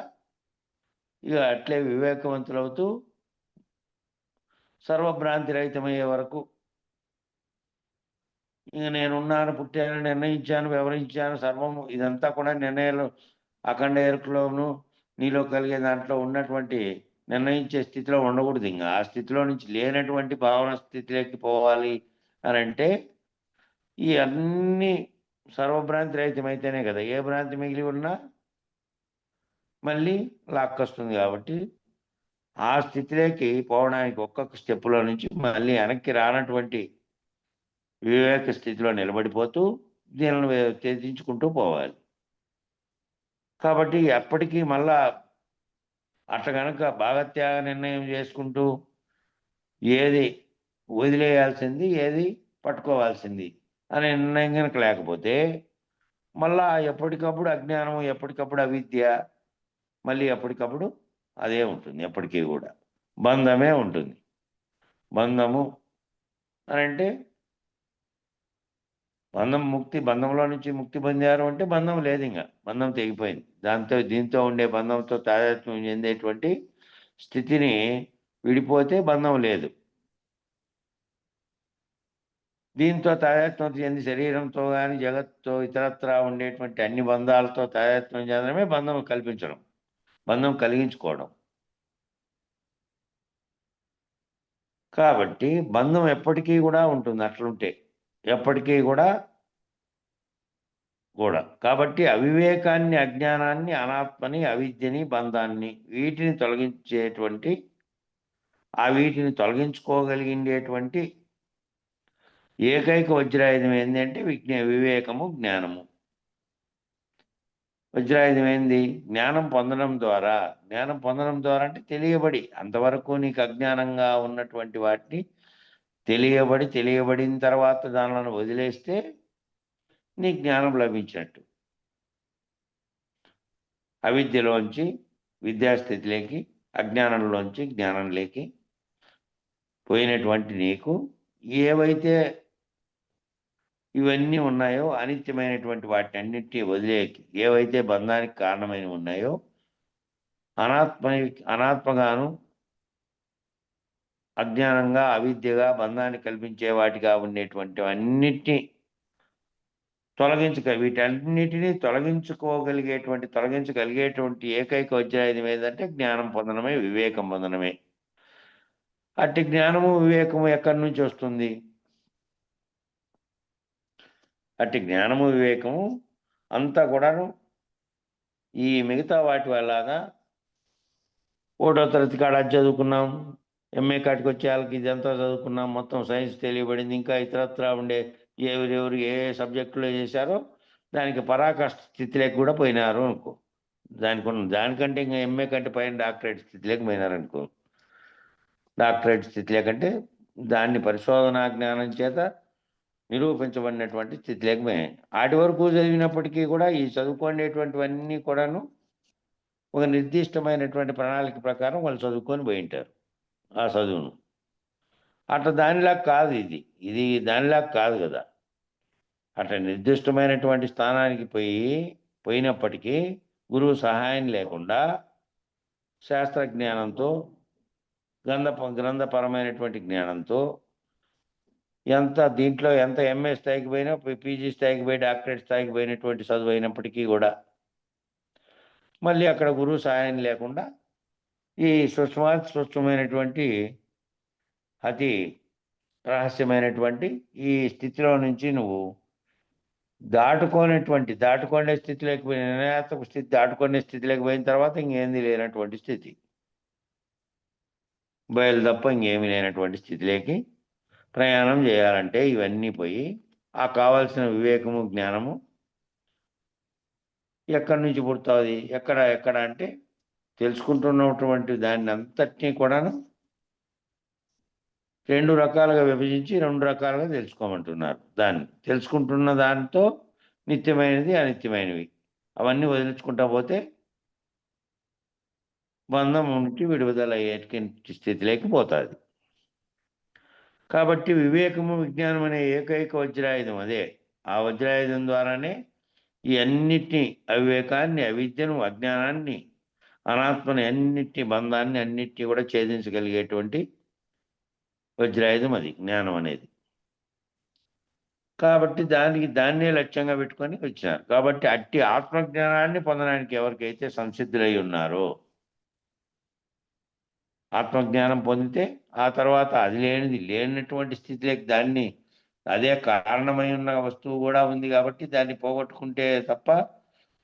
ఇక అట్లే వివేకవంతులవుతూ సర్వభ్రాంతి రహితమయ్యే వరకు ఇక నేనున్నాను, పుట్టాను, నిర్ణయించాను, వివరించాను, సర్వము ఇదంతా కూడా నిర్ణయాలు అఖండ ఎరుకలోను నీలో కలిగే దాంట్లో ఉన్నటువంటి నిర్ణయించే స్థితిలో ఉండకూడదు. ఇంకా ఆ స్థితిలో నుంచి లేనటువంటి భావన స్థితిలోకి పోవాలి అని అంటే ఈ అన్ని సర్వభ్రాంతి రహితమైతేనే కదా. ఏ భ్రాంతి మిగిలి ఉన్నా మళ్ళీ లాక్కొస్తుంది. కాబట్టి ఆ స్థితిలోకి పోవడానికి ఒక్కొక్క స్టెప్పులో నుంచి మళ్ళీ వెనక్కి రానటువంటి వివేక స్థితిలో నిలబడిపోతూ దీనిని త్యజించుకుంటూ పోవాలి. కాబట్టి ఎప్పటికీ మళ్ళా అట్లా గనక భాగత్యాగ నిర్ణయం చేసుకుంటూ ఏది వదిలేయాల్సింది, ఏది పట్టుకోవాల్సింది అనే నిర్ణయం కనుక లేకపోతే మళ్ళా ఎప్పటికప్పుడు అజ్ఞానం, ఎప్పటికప్పుడు అవిద్య, మళ్ళీ ఎప్పటికప్పుడు అదే ఉంటుంది. ఎప్పటికీ కూడా బంధమే ఉంటుంది. బంధము అని అంటే బంధంలో నుంచి ముక్తి పొందారు అంటే బంధం లేదు. ఇంకా బంధం తెగిపోయింది. దీంతో ఉండే బంధంతో తాదాత్మ్యం చెందేటువంటి స్థితిని విడిపోతే బంధం లేదు. దీంతో తాదాత్మ్యం చెంది శరీరంతో కానీ జగత్తుతో ఇతరత్రా ఉండేటువంటి అన్ని బంధాలతో తాదాత్మ్యం చెందడమే బంధం కల్పించడం, బంధం కలిగించుకోవడం. కాబట్టి బంధం ఎప్పటికీ కూడా ఉంటుంది. అట్లుంటే ఎప్పటికీ కూడా. కాబట్టి అవివేకాన్ని, అజ్ఞానాన్ని, అనాత్మని, అవిద్యని, బంధాన్ని వీటిని తొలగించుకోగలిగేటువంటి ఏకైక వజ్రాయుధం ఏంటంటే వివేకము, జ్ఞానము. వజ్రాయుధం ఏంది? జ్ఞానం పొందడం ద్వారా అంటే తెలియబడి, అంతవరకు నీకు అజ్ఞానంగా ఉన్నటువంటి వాటిని తెలియబడిన తర్వాత దానిలను వదిలేస్తే నీ జ్ఞానం లభించినట్టు. అవిద్యలోంచి విద్యాస్థితిలోకి, అజ్ఞానంలోంచి జ్ఞానంలోకి పోయినటువంటి నీకు ఏవైతే ఇవన్నీ ఉన్నాయో అనిత్యమైనటువంటి వాటిని అన్నింటినీ వదిలేకి, ఏవైతే బంధానికి కారణమైన ఉన్నాయో అనాత్మగాను అజ్ఞానంగా, అవిద్యగా, బంధాన్ని కల్పించే వాటిగా ఉండేటువంటి అన్నిటినీ వీటన్నిటినీ తొలగించగలిగేటువంటి ఏకైక వజ్రాయుధం ఏదంటే జ్ఞానం పొందడమే, వివేకం పొందడమే. అట్టి జ్ఞానము, వివేకము ఎక్కడి నుంచి వస్తుంది? అట్టి జ్ఞానము, వివేకము అంతా కూడాను ఈ మిగతా వాటి వల్లగా ఒకటో తరగతి కాడ అది చదువుకున్నాం, ఎంఏ కాటికి వచ్చే వాళ్ళకి ఇదంతా చదువుకున్నాం, మొత్తం సైన్స్ తెలియబడింది, ఇంకా ఇతరత్రా ఉండే ఎవరెవరు ఏ సబ్జెక్టులో చేశారో దానికి పరాకాష్ఠ స్థితిలోకి కూడా పోయినారు అనుకో. దానికంటే ఇంకా ఎంఏ కంటే పైన డాక్టరేట్ స్థితిలోకి పోయినారనుకో. డాక్టరేట్ స్థితిలోకంటే దాన్ని పరిశోధనా జ్ఞానం చేత నిరూపించబడినటువంటి స్థితిలోకి పోయాయి. ఆటి వరకు చదివినప్పటికీ కూడా ఈ చదువుకునేటువంటివన్నీ కూడాను ఒక నిర్దిష్టమైనటువంటి ప్రణాళిక ప్రకారం వాళ్ళు చదువుకొని పోయి ఉంటారు ఆ చదువును. అట్లా దానిలాగా కాదు ఇది దానిలాగా కాదు కదా. అట్లా నిర్దిష్టమైనటువంటి స్థానానికి పోయినప్పటికీ గురువు సహాయం లేకుండా శాస్త్రజ్ఞానంతో గ్రంథపరమైనటువంటి జ్ఞానంతో దీంట్లో ఎంత ఎంఏ స్థాయికి పోయినా, పీజీ స్థాయికి పోయి, డాక్టరేట్ స్థాయికి పోయినటువంటి చదువు అయినప్పటికీ కూడా మళ్ళీ అక్కడ గురువు సహాయం లేకుండా ఈ సూక్ష్మమైనటువంటి అతి రహస్యమైనటువంటి ఈ స్థితిలో నుంచి నువ్వు దాటుకునే స్థితిలోకి పోయిన నిర్ణయాత్మక స్థితి దాటుకునే స్థితిలోకి పోయిన తర్వాత ఇంకేంది లేనటువంటి స్థితి, బయలు తప్ప ఇంకేమీ లేనటువంటి స్థితిలోకి ప్రయాణం చేయాలంటే ఇవన్నీ పోయి ఆ కావాల్సిన వివేకము, జ్ఞానము ఎక్కడి నుంచి పుడుతుంది? ఎక్కడ అంటే తెలుసుకుంటున్నటువంటి దాన్ని అంతటినీ కూడాను 2 రకాలుగా విభజించి 2 రకాలుగా తెలుసుకోమంటున్నారు. దాన్ని తెలుసుకుంటున్న దాంతో నిత్యమైనది, అనిత్యమైనవి అవన్నీ వదిలించుకుంటా పోతే బంధం నుంచి విడుదల అయ్యేటువంటి స్థితిలోకి పోతుంది. కాబట్టి వివేకము, విజ్ఞానం అనే ఏకైక వజ్రాయుధం అదే. ఆ వజ్రాయుధం ద్వారానే ఈ అన్నిటినీ, అవివేకాన్ని, అవిద్యను, అజ్ఞానాన్ని, అనాత్మని, అన్నిటినీ, బంధాన్ని అన్నిటినీ కూడా ఛేదించగలిగేటువంటి వజ్రాయుధం అది జ్ఞానం అనేది. కాబట్టి దాన్నే లక్ష్యంగా పెట్టుకొని వచ్చినారు. కాబట్టి అట్టి ఆత్మజ్ఞానాన్ని పొందడానికి ఎవరికైతే సంసిద్ధులై ఉన్నారో, ఆత్మజ్ఞానం పొందితే ఆ తర్వాత అది లేనటువంటి స్థితిలోకి అదే కారణమై ఉన్న వస్తువు కూడా ఉంది కాబట్టి దాన్ని పోగొట్టుకుంటే తప్ప,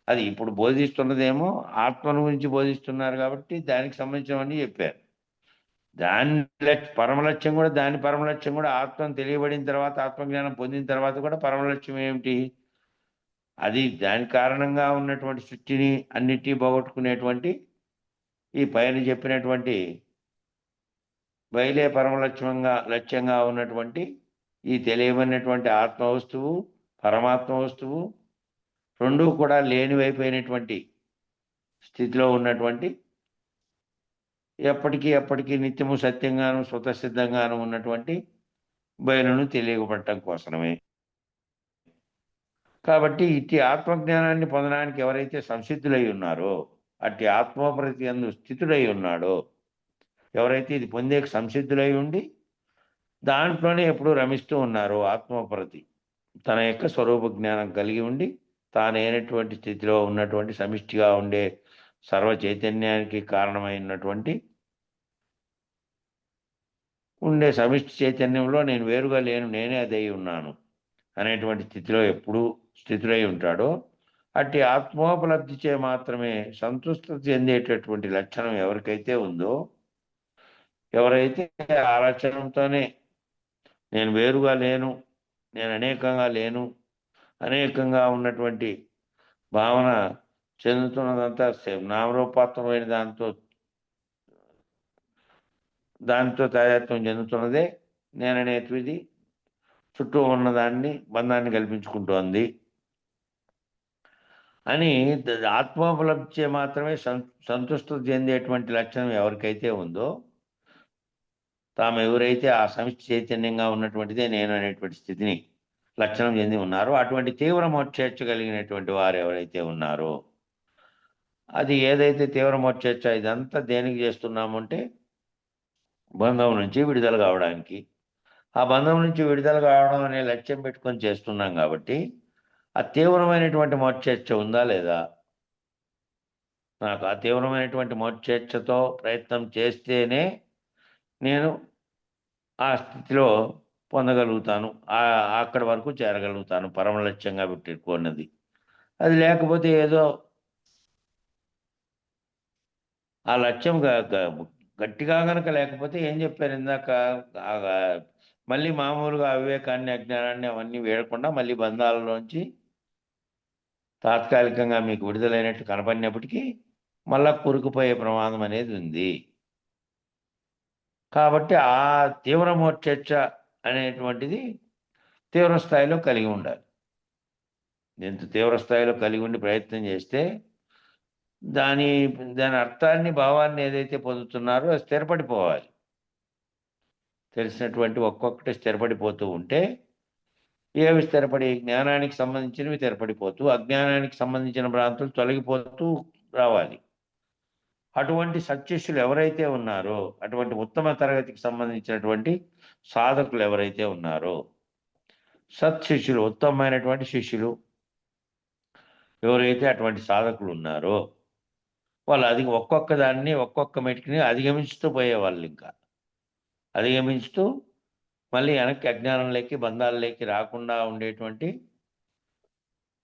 అది ఇప్పుడు బోధిస్తున్నదేమో ఆత్మను గురించి బోధిస్తున్నారు కాబట్టి దానికి సంబంధించినవన్నీ చెప్పారు. దాని పరమలక్ష్యం కూడా ఆత్మను తెలియబడిన తర్వాత, ఆత్మజ్ఞానం పొందిన తర్వాత కూడా పరమలక్ష్యం ఏమిటి? అది దాని కారణంగా ఉన్నటువంటి సృష్టిని అన్నిటినీ పోగొట్టుకునేటువంటి ఈ పైన చెప్పినటువంటి బయలే లక్ష్యంగా ఉన్నటువంటి ఈ తెలియబడినటువంటి ఆత్మ వస్తువు, పరమాత్మ వస్తువు రెండూ కూడా లేనివైపోయినటువంటి స్థితిలో ఉన్నటువంటి, ఎప్పటికీ నిత్యము సత్యంగాను స్వతసిద్ధంగాను ఉన్నటువంటి బయలును తెలియబడటం కోసమే. కాబట్టి ఇట్టి ఆత్మజ్ఞానాన్ని పొందడానికి ఎవరైతే సంసిద్ధులై ఉన్నారో, అట్టి ఆత్మోపరతి యందు స్థితుడై ఉన్నాడో, ఎవరైతే ఇది పొందే సంసిద్ధులై ఉండి దాంట్లోనే ఎప్పుడూ రమిస్తూ ఉన్నారో, ఆత్మోపరతి తన యొక్క స్వరూప జ్ఞానం కలిగి ఉండి తానైనటువంటి స్థితిలో ఉన్నటువంటి సమిష్టిగా ఉండే సర్వ చైతన్యానికి కారణమైనటువంటి ఉండే సమిష్టి చైతన్యంలో నేను వేరుగా లేను, నేనే అదై ఉన్నాను అనేటువంటి స్థితిలో ఎప్పుడూ స్థితులై ఉంటాడో, అట్టి ఆత్మోపలబ్ధిచే మాత్రమే సంతుష్టి చెందేటటువంటి లక్షణం ఎవరికైతే ఉందో, ఎవరైతే ఆ లక్షణంతోనే నేను వేరుగా లేను, నేను అనేకంగా ఉన్నటువంటి భావన చెందుతున్నదంతా నామరూపాత్మకమైన దాంతో తాదాత్మ్యం చెందుతున్నదే నేననేటిది చుట్టూ ఉన్నదాన్ని బంధాన్ని కల్పించుకుంటోంది అని ఆత్మోపలబ్ధి మాత్రమే సంతుష్టి చెందేటువంటి లక్షణం ఎవరికైతే ఉందో, తాము ఎవరైతే ఆ సమిష్టి చైతన్యంగా ఉన్నటువంటిదే నేను అనేటువంటి స్థితిని లక్షణం చెంది ఉన్నారో, అటువంటి తీవ్ర మోక్షేచ్ఛ కలిగినటువంటి వారు ఎవరైతే ఉన్నారో, అది ఏదైతే తీవ్ర మోక్షేచ్ఛ ఇదంతా దేనికి చేస్తున్నామంటే బంధం నుంచి విడుదల కావడానికి. ఆ బంధం నుంచి విడుదల కావడం అనే లక్ష్యం పెట్టుకొని చేస్తున్నాం కాబట్టి ఆ తీవ్రమైనటువంటి మోక్షేచ్ఛ ఉందా లేదా? నాకు ఆ తీవ్రమైనటువంటి మోక్షేచ్ఛతో ప్రయత్నం చేస్తేనే నేను ఆ స్థితిలో పొందగలుగుతాను. అక్కడి వరకు చేరగలుగుతాను పరమ లక్ష్యంగా పెట్టుకున్నది. అది లేకపోతే ఏదో ఆ లక్ష్యం గట్టిగా గనక లేకపోతే ఏం చెప్పారు ఇందాక, ఆగా మళ్ళీ మామూలుగా అవివేకాన్ని, అజ్ఞానాన్ని అవన్నీ వీడకుండా మళ్ళీ బంధాలలోంచి తాత్కాలికంగా మీకు విడుదలైనట్టు కనపడినప్పటికీ మళ్ళా కూరుకుపోయే ప్రమాదం అనేది ఉంది. కాబట్టి ఆ తీవ్ర మోక్షేచ్ఛ అనేటువంటిది తీవ్ర స్థాయిలో కలిగి ఉండాలి. ఎంత తీవ్ర స్థాయిలో కలిగి ఉండి ప్రయత్నం చేస్తే దాని దాని అర్థాన్ని, భావాన్ని ఏదైతే పొందుతున్నారో అది స్థిరపడిపోవాలి. తెలిసినటువంటి ఒక్కొక్కటి స్థిరపడిపోతూ ఉంటే ఏవి స్థిరపడి, జ్ఞానానికి సంబంధించినవి స్థిరపడిపోతూ, అజ్ఞానానికి సంబంధించిన భ్రాంతులు తొలగిపోతూ రావాలి. అటువంటి సత్శిష్యులు ఎవరైతే ఉన్నారో, అటువంటి ఉత్తమ తరగతికి సంబంధించినటువంటి సాధకులు ఎవరైతే ఉన్నారో, సత్శిష్యులు, ఉత్తమమైనటువంటి శిష్యులు ఎవరైతే అటువంటి సాధకులు ఉన్నారో వాళ్ళు ఒక్కొక్క దాన్ని, ఒక్కొక్క మెట్టుకుని అధిగమించుతూ పోయేవాళ్ళు. ఇంకా అధిగమించుతూ మళ్ళీ వెనక్కి అజ్ఞానంలోకి, బంధాల్లోకి రాకుండా ఉండేటువంటి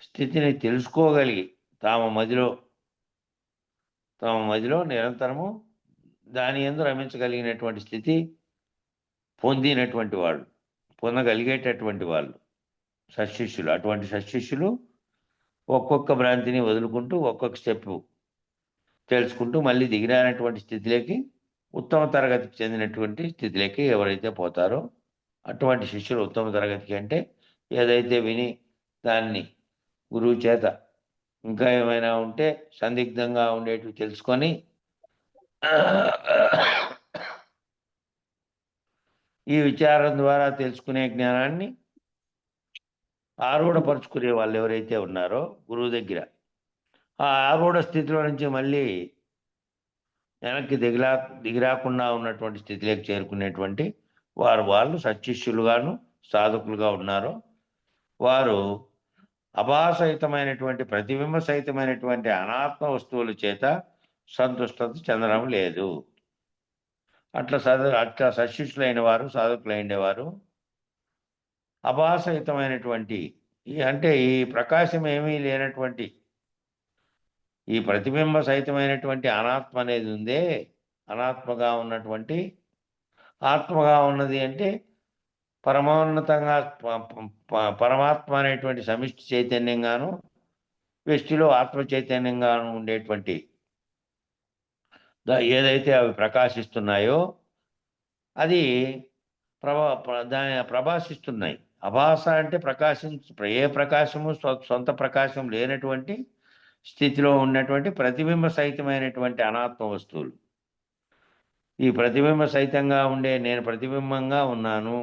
స్థితిని తెలుసుకోగలిగి తాము మదిలో నిరంతరము దాని యందు రమించగలిగినటువంటి స్థితి పొందగలిగేటటువంటి వాళ్ళు సత్శిష్యులు. అటువంటి సత్శిష్యులు ఒక్కొక్క భ్రాంతిని వదులుకుంటూ, ఒక్కొక్క స్టెప్ తెలుసుకుంటూ మళ్ళీ దిగిరానటువంటి స్థితిలోకి, ఉత్తమ తరగతికి చెందినటువంటి స్థితిలోకి ఎవరైతే పోతారో అటువంటి శిష్యులు ఉత్తమ తరగతికి, అంటే ఏదైతే విని దాన్ని గురువు చేత ఇంకా ఏమైనా ఉంటే సందిగ్ధంగా ఉండేటివి తెలుసుకొని ఈ విచారం ద్వారా తెలుసుకునే జ్ఞానాన్ని ఆరూఢపరుచుకునే వాళ్ళు ఎవరైతే ఉన్నారో గురువు దగ్గర, ఆ ఆరూఢ స్థితిలో నుంచి మళ్ళీ వెనక్కి దిగిరాకుండా ఉన్నటువంటి స్థితిలోకి చేరుకునేటువంటి వాళ్ళు సత్శిష్యులుగాను సాధకులుగా ఉన్నారో వారు అభాసహితమైనటువంటి, ప్రతిబింబ సహితమైనటువంటి అనాత్మ వస్తువుల చేత సంతుష్టత చెందడం లేదు. అట్లా సత్శిష్యులైన వారు, సాధకులైండేవారు అభాసహితమైనటువంటి, అంటే ఈ ప్రకాశం ఏమీ లేనటువంటి ఈ ప్రతిబింబ సహితమైనటువంటి అనాత్మ అనేది ఉందే, అనాత్మగా ఉన్నటువంటి, ఆత్మగా ఉన్నది అంటే పరమోన్నతంగా పరమాత్మ అనేటువంటి సమిష్టి చైతన్యంగాను, వ్యష్టిలో ఆత్మ చైతన్యంగాను ఉండేటువంటి ఏదైతే అవి ప్రకాశిస్తున్నాయో అది ప్రభాసిస్తున్నాయి. అభాస అంటే ఏ ప్రకాశము సొంత ప్రకాశం లేనటువంటి స్థితిలో ఉన్నటువంటి ప్రతిబింబ సహితమైనటువంటి అనాత్మ వస్తువులు. ఈ ప్రతిబింబ సహితంగా ఉండే నేను ప్రతిబింబంగా ఉన్నాను.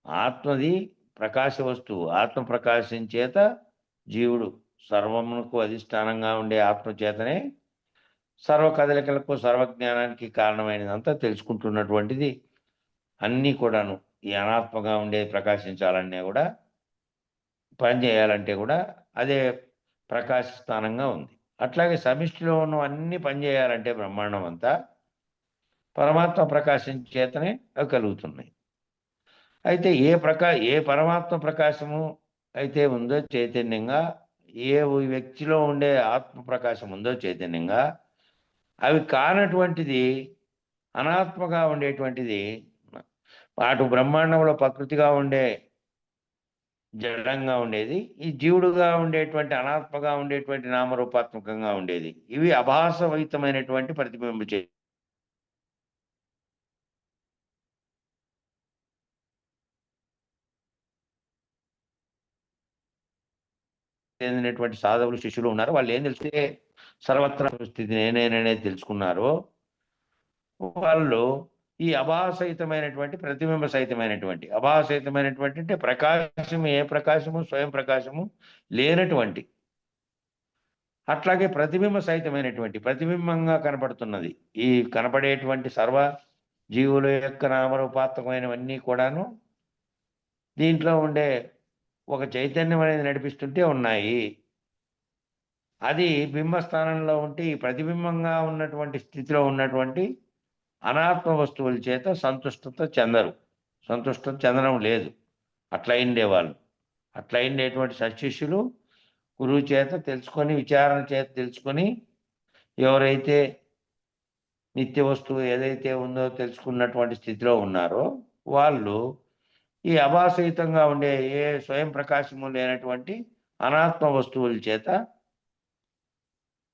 ఆత్మది ప్రకాశ వస్తువు. ఆత్మ ప్రకాశం చేత జీవుడు సర్వమునకు అధిష్టానంగా ఉండే ఆత్మచేతనే సర్వ కదలికలకు, సర్వజ్ఞానానికి కారణమైనదంతా తెలుసుకుంటున్నటువంటిది. అన్నీ కూడాను ఈ అనాత్మగా ఉండే ప్రకాశించాలనే కూడా, పనిచేయాలంటే కూడా అదే ప్రకాశ స్థానంగా ఉంది. అట్లాగే సమిష్టిలో ఉన్న అన్ని పనిచేయాలంటే బ్రహ్మాండం అంతా పరమాత్మ ప్రకాశం చేతనే అవి కలుగుతున్నాయి. అయితే ఏ పరమాత్మ ప్రకాశము అయితే ఉందో చైతన్యంగా, ఏ వ్యక్తిలో ఉండే ఆత్మ ప్రకాశం ఉందో చైతన్యంగా, అవి కానటువంటిది అనాత్మగా ఉండేటువంటిది, అటు బ్రహ్మాండంలో ప్రకృతిగా ఉండే జడంగా ఉండేది, ఈ జీవుడుగా ఉండేటువంటి అనాత్మగా ఉండేటువంటి నామరూపాత్మకంగా ఉండేది. ఇవి అభాసవహితమైనటువంటి ప్రతిబింబ చెందినటువంటి సాధకులు, శిష్యులు ఉన్నారు. వాళ్ళు ఏం తెలిస్తే సర్వత్రా స్థితి నేనేననేది తెలుసుకున్నారో వాళ్ళు ఈ అభాసహితమైనటువంటి, ప్రతిబింబ సహితమైనటువంటి, అభాసహితమైనటువంటి అంటే ప్రకాశము, ఏ ప్రకాశము, స్వయం ప్రకాశము లేనటువంటి అట్లాగే ప్రతిబింబ సహితమైనటువంటి ప్రతిబింబంగా కనపడుతున్నది. ఈ కనపడేటువంటి సర్వ జీవుల యొక్క నామరూపాత్మకమైనవన్నీ కూడాను దీంట్లో ఉండే ఒక చైతన్యం అనేది నడిపిస్తుంటే ఉన్నాయి. అది బింబస్థానంలో ఉంటే ఈ ప్రతిబింబంగా ఉన్నటువంటి స్థితిలో ఉన్నటువంటి అనాత్మ వస్తువుల చేత సంతుష్టత చెందరు. సంతుష్టత చెందడం లేదు. అట్లా ఉండేవాళ్ళు. అట్లా ఉండేటువంటి సత్శిష్యులు గురువు చేత తెలుసుకొని, విచారణ చేత తెలుసుకొని, ఎవరైతే నిత్య వస్తువు ఏదైతే ఉందో తెలుసుకున్నటువంటి స్థితిలో ఉన్నారో వాళ్ళు ఈ అభాసహితంగా ఉండే ఏ స్వయం ప్రకాశము లేనటువంటి అనాత్మ వస్తువుల చేత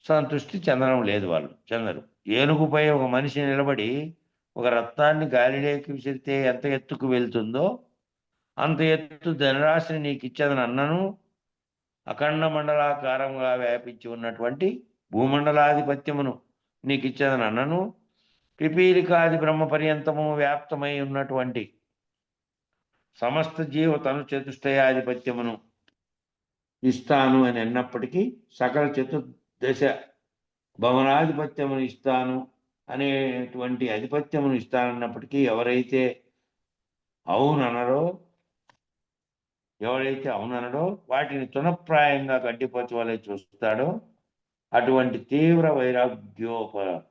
సంతృష్టి చెందడం లేదు. వాళ్ళు చెందరు. ఏనుగుపై ఒక మనిషి నిలబడి ఒక రత్నాన్ని గాలిలోకి విసిరితే ఎంత ఎత్తుకు వెళ్తుందో అంత ఎత్తు ధనరాశిని నీకు ఇచ్చేదని అన్నను, అఖండ మండలాకారంగా వ్యాపించి ఉన్నటువంటి భూమండలాధిపత్యమును నీకు ఇచ్చేదని అన్నను, పిపీలికాది బ్రహ్మ పర్యంతము వ్యాప్తమై ఉన్నటువంటి సమస్త జీవ తను చతుష్టయాధిపత్యమును ఇస్తాను అని అన్నప్పటికీ, సకల చతుర్దశ భవనాధిపత్యమును ఇస్తాను అనేటువంటి ఆధిపత్యమును ఇస్తానన్నప్పటికీ ఎవరైతే అవుననరో వాటిని తునప్రాయంగా గడ్డిపరచవలే చూస్తాడో అటువంటి తీవ్ర వైరాగ్యోపరతుడు,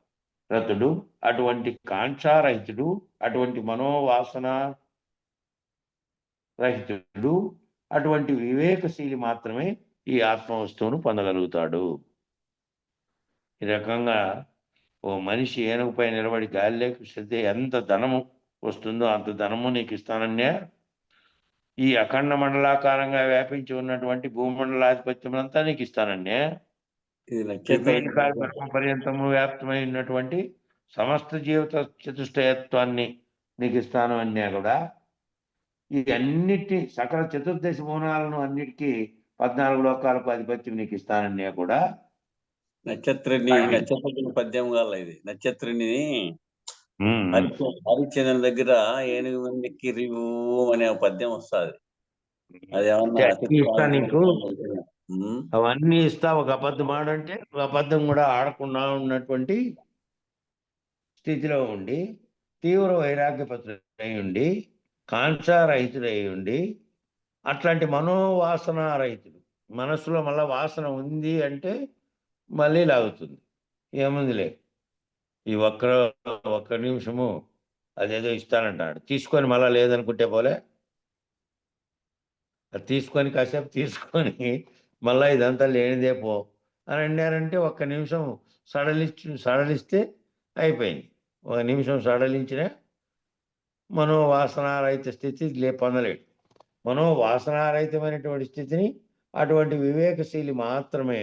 అటువంటి కాంక్షారహితుడు, అటువంటి మనోవాసన రహితుడు, అటువంటి వివేకశీలి మాత్రమే ఈ ఆత్మవస్తువును పొందగలుగుతాడు. ఈ రకంగా ఓ మనిషి ఏనుగుపై నిలబడి గాలిలోకి విసిరితే ఎంత ధనము వస్తుందో అంత ధనము నీకు ఇస్తానన్నే, ఈ అఖండ మండలాకారంగా వ్యాపించి ఉన్నటువంటి భూమండలాధిపత్యములంతా నీకు ఇస్తానన్నే, బ్రహ్మ పర్యంతము వ్యాప్తమై ఉన్నటువంటి సమస్త జీవిత చతుష్టయత్వాన్ని నీకు ఇస్తాను అన్నా కూడా, ఈ అన్నిటి సకల చతుర్దశ భువనాలను అన్నిటికీ 14 లోకాలకు ఆధిపత్యం నీకు ఇస్తానన్నా కూడా నక్షత్రుని పద్యం కాల ఇది. నక్షత్రుని హరిచంద్ర దగ్గర ఏనుగు మందికి రివ్వు అనే పద్యం వస్తుంది. అది ఇస్తా నీకు, అవన్నీ ఇస్తా. ఒక అబద్ధం ఆడంటే ఒక అబద్ధం కూడా ఆడకుండా ఉన్నటువంటి స్థితిలో ఉండి, తీవ్ర వైరాగ్యపత్రుడై ఉండి, కాంక్షారహితుడై ఉండి, అట్లాంటి మనోవాసన రహితుడు. మనసులో మళ్ళీ వాసన ఉంది అంటే మళ్ళీ లాగుతుంది. ఏముందిలే ఈ ఒక్క నిమిషము అదేదో ఇస్తానంటాడు, తీసుకొని మళ్ళీ లేదనుకుంటే పోలే, అది తీసుకొని కాసేపు తీసుకొని మళ్ళీ ఇదంతా లేనిదే పో అని అన్నారంటే ఒక్క నిమిషం సడలిస్తే అయిపోయింది. ఒక నిమిషం సడలించిన మనోవాసనారహిత స్థితి పొందలేడు. మనోవాసనారహితమైనటువంటి స్థితిని అటువంటి వివేకశీలి మాత్రమే,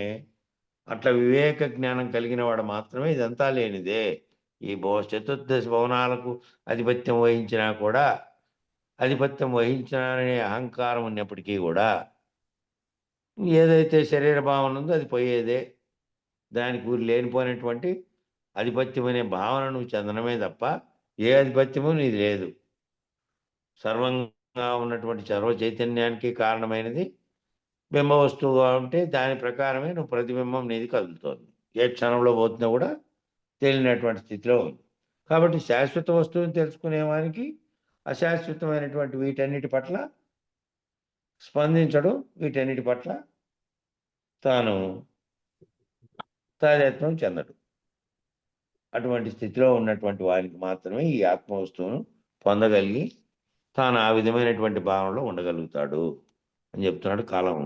అట్లా వివేక జ్ఞానం కలిగిన వాడు మాత్రమే ఇదంతా లేనిదే. ఈ చతుర్దశ భవనాలకు ఆధిపత్యం వహించినా కూడా, ఆధిపత్యం వహించాలనే అహంకారం ఉన్నప్పటికీ కూడా ఏదైతే శరీర భావన ఉందో అది పోయేదే. దానికి లేనిపోయినటువంటి ఆధిపత్యం అనే భావన నువ్వు చెందడమే తప్ప ఏ ఆధిపత్యము నీది లేదు. సర్వంగా ఉన్నటువంటి సర్వ చైతన్యానికి కారణమైనది బింబ వస్తువుగా ఉంటే దాని ప్రకారమే నువ్వు ప్రతిబింబం నీది కదులుతోంది. ఏ క్షణంలో పోతున్నా కూడా తెలియనటువంటి స్థితిలో ఉంది. కాబట్టి శాశ్వత వస్తువుని తెలుసుకునేవానికి అశాశ్వతమైనటువంటి వీటన్నిటి పట్ల స్పందించడు, వీటన్నిటి పట్ల తాను తాదాత్మ్యం చెందడు. అటువంటి స్థితిలో ఉన్నటువంటి వారికి మాత్రమే ఈ ఆత్మ వస్తువును పొందగలిగి తాను ఆ విధమైనటువంటి భావనలో ఉండగలుగుతాడు అని చెప్తున్నాడు. కాలం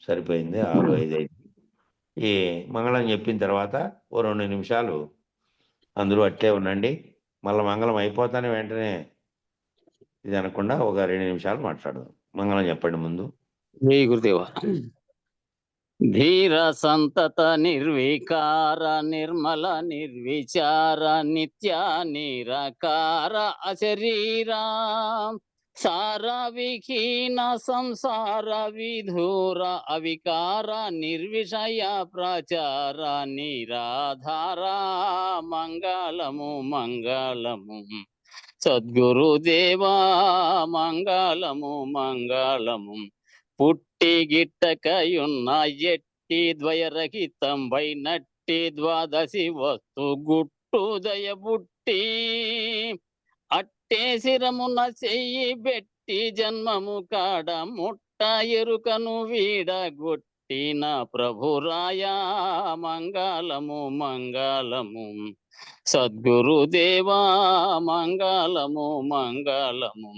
సరిపోయింది, 6:05 అయింది. ఈ మంగళం చెప్పిన తర్వాత ఓ 2 నిమిషాలు అందరూ అట్లే ఉండండి. మళ్ళీ మంగళం అయిపోతానే వెంటనే ఇది అనకుండా ఒక 2 నిమిషాలు మాట్లాడదాం. మంగళం చెప్పండి ముందు. జై గురుదేవ. ధీర సంతత నిర్వికార నిర్మల నిర్విచార నిత్య నిరాకార అశరీరా సార విహీన సంసార విధూర అవికార నిర్విషయ ప్రచార నిరాధార మంగళము మంగళము సద్గురుదేవా మంగళము మంగళము పుట్టి గిట్టకయున్న నట్టి ద్వయరహితం వైనట్టి ద్వాదశి వస్తు గుట్టు దయబుట్టి అట్టే శిరమున చెయ్యి బెట్టి జన్మము కాడ ముట్ట ఎరుకను వీడగొట్టిన ప్రభురాయా మంగళము మంగళము సద్గురుదేవా మంగళము మంగళము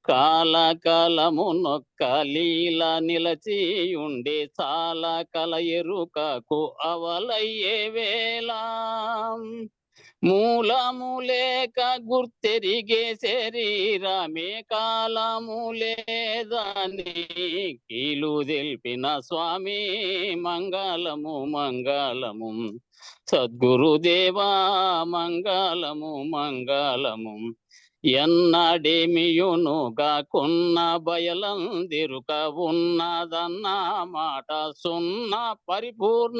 కాలకాలము నొక్క లీల నిలచియుండే చాలా కల ఎరుకకు అవలయ్యే వేళ మూలము లేక గుర్తెరిగే శరీరమే కాలము లేదని కీలు తెలిపిన స్వామి మంగళము మంగళము సద్గురుదేవా మంగళము మంగళము ఎన్నడేమియునుగా కొన్న బయలందిరుక ఉన్నదన్న మాట సున్న పరిపూర్ణమున్నది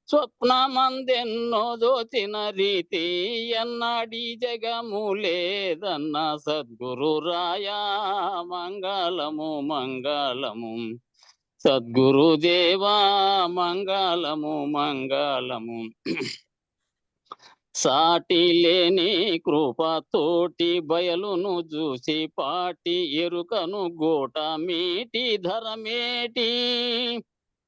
స్వప్నమందెన్నో దోచిన రీతి ఎన్నడి జగము లేదన్న సద్గురు రాయా మంగళము మంగళము సద్గురుదేవా మంగళము మంగళము సాటి లేని కృపతోటి బయలును చూసి పాటి ఎరుకను గోట మీటి ధరమేటి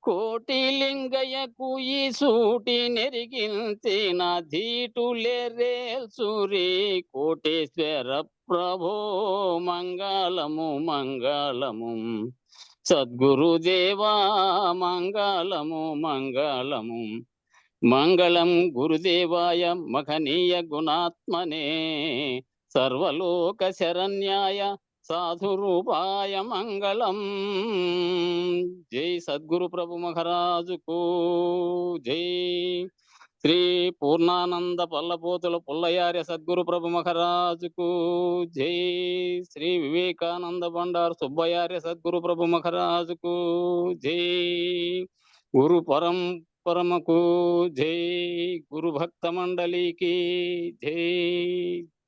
కోటి లింగయ్యకు ఈ సూటి నెరిగించిన ధీటులేరేల్సురి కోటేశ్వర ప్రభో మంగళము మంగళము సద్గురుదేవా మంగళము మంగళము మంగళం గురుదేవాయ మహనీయ గుణాత్మనే సర్వలోక శరణ్యాయ సాధురూపాయ మంగళం. జై సద్గురు ప్రభు మహారాజుకు జై. శ్రీ పూర్ణానంద పల్లపోతుల పుల్లయార్య సద్గురు ప్రభు మహారాజుకు జై. శ్రీ వివేకానంద బండారు సుబ్బయార్య సద్గురు ప్రభు మహారాజుకు జై. గురు పరమకు జై. గురు భక్త మండలికి జై.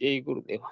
జై గురుదేవ.